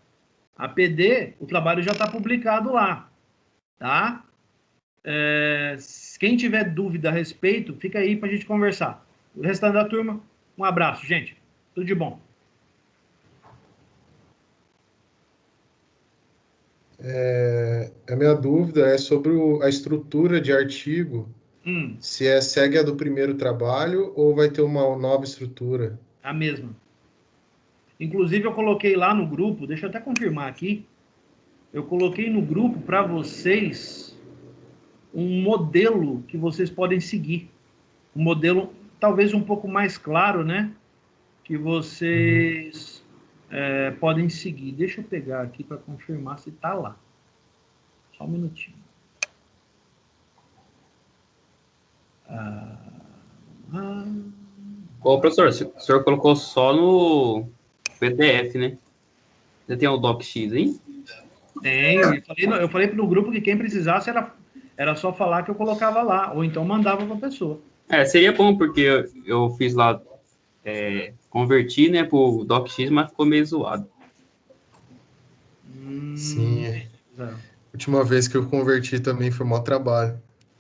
APD, o trabalho já está publicado lá, tá? Quem tiver dúvida a respeito, fica aí para a gente conversar. O restante da turma, um abraço, gente. Tudo de bom. A minha dúvida é sobre a estrutura de artigo, se segue a do primeiro trabalho ou vai ter uma nova estrutura? A mesma. Inclusive, eu coloquei lá no grupo, deixa eu até confirmar aqui, eu coloquei no grupo para vocês um modelo que vocês podem seguir. Um modelo talvez um pouco mais claro, né? Que vocês podem seguir. Deixa eu pegar aqui para confirmar se está lá. Só um minutinho. Ô, professor, o senhor colocou só no PDF, né? Você tem o DocX aí? Tenho. Eu falei no grupo que quem precisasse era só falar que eu colocava lá, ou então mandava para a pessoa. Seria bom, porque eu fiz lá, converti, né, pro DocX, mas ficou meio zoado. Sim. Última vez que eu converti também foi maior trabalho.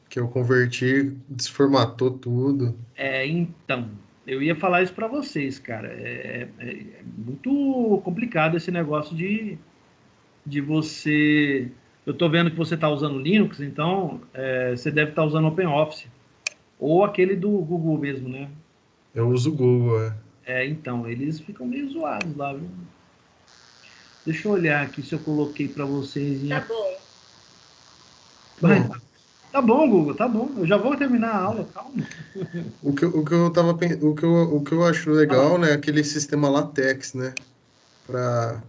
Que eu converti, desformatou tudo. Então. Eu ia falar isso para vocês, cara. É muito complicado esse negócio de você... Eu estou vendo que você está usando Linux, então você deve estar usando OpenOffice. Ou aquele do Google mesmo, né? Eu uso o Google, Então, eles ficam meio zoados lá, viu? Deixa eu olhar aqui se eu coloquei para vocês em... Tá bom. Vai, tá bom, Google, tá bom. Eu já vou terminar a aula, calma. O que o que eu acho legal, né, é aquele sistema LaTeX, né, para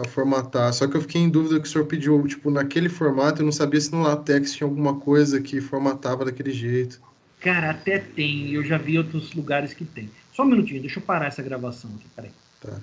formatar. Só que eu fiquei em dúvida que o senhor pediu, tipo, naquele formato, eu não sabia se no LaTeX tinha alguma coisa que formatava daquele jeito. Cara, até tem. Eu já vi outros lugares que tem. Só um minutinho, deixa eu parar essa gravação aqui, peraí. Tá.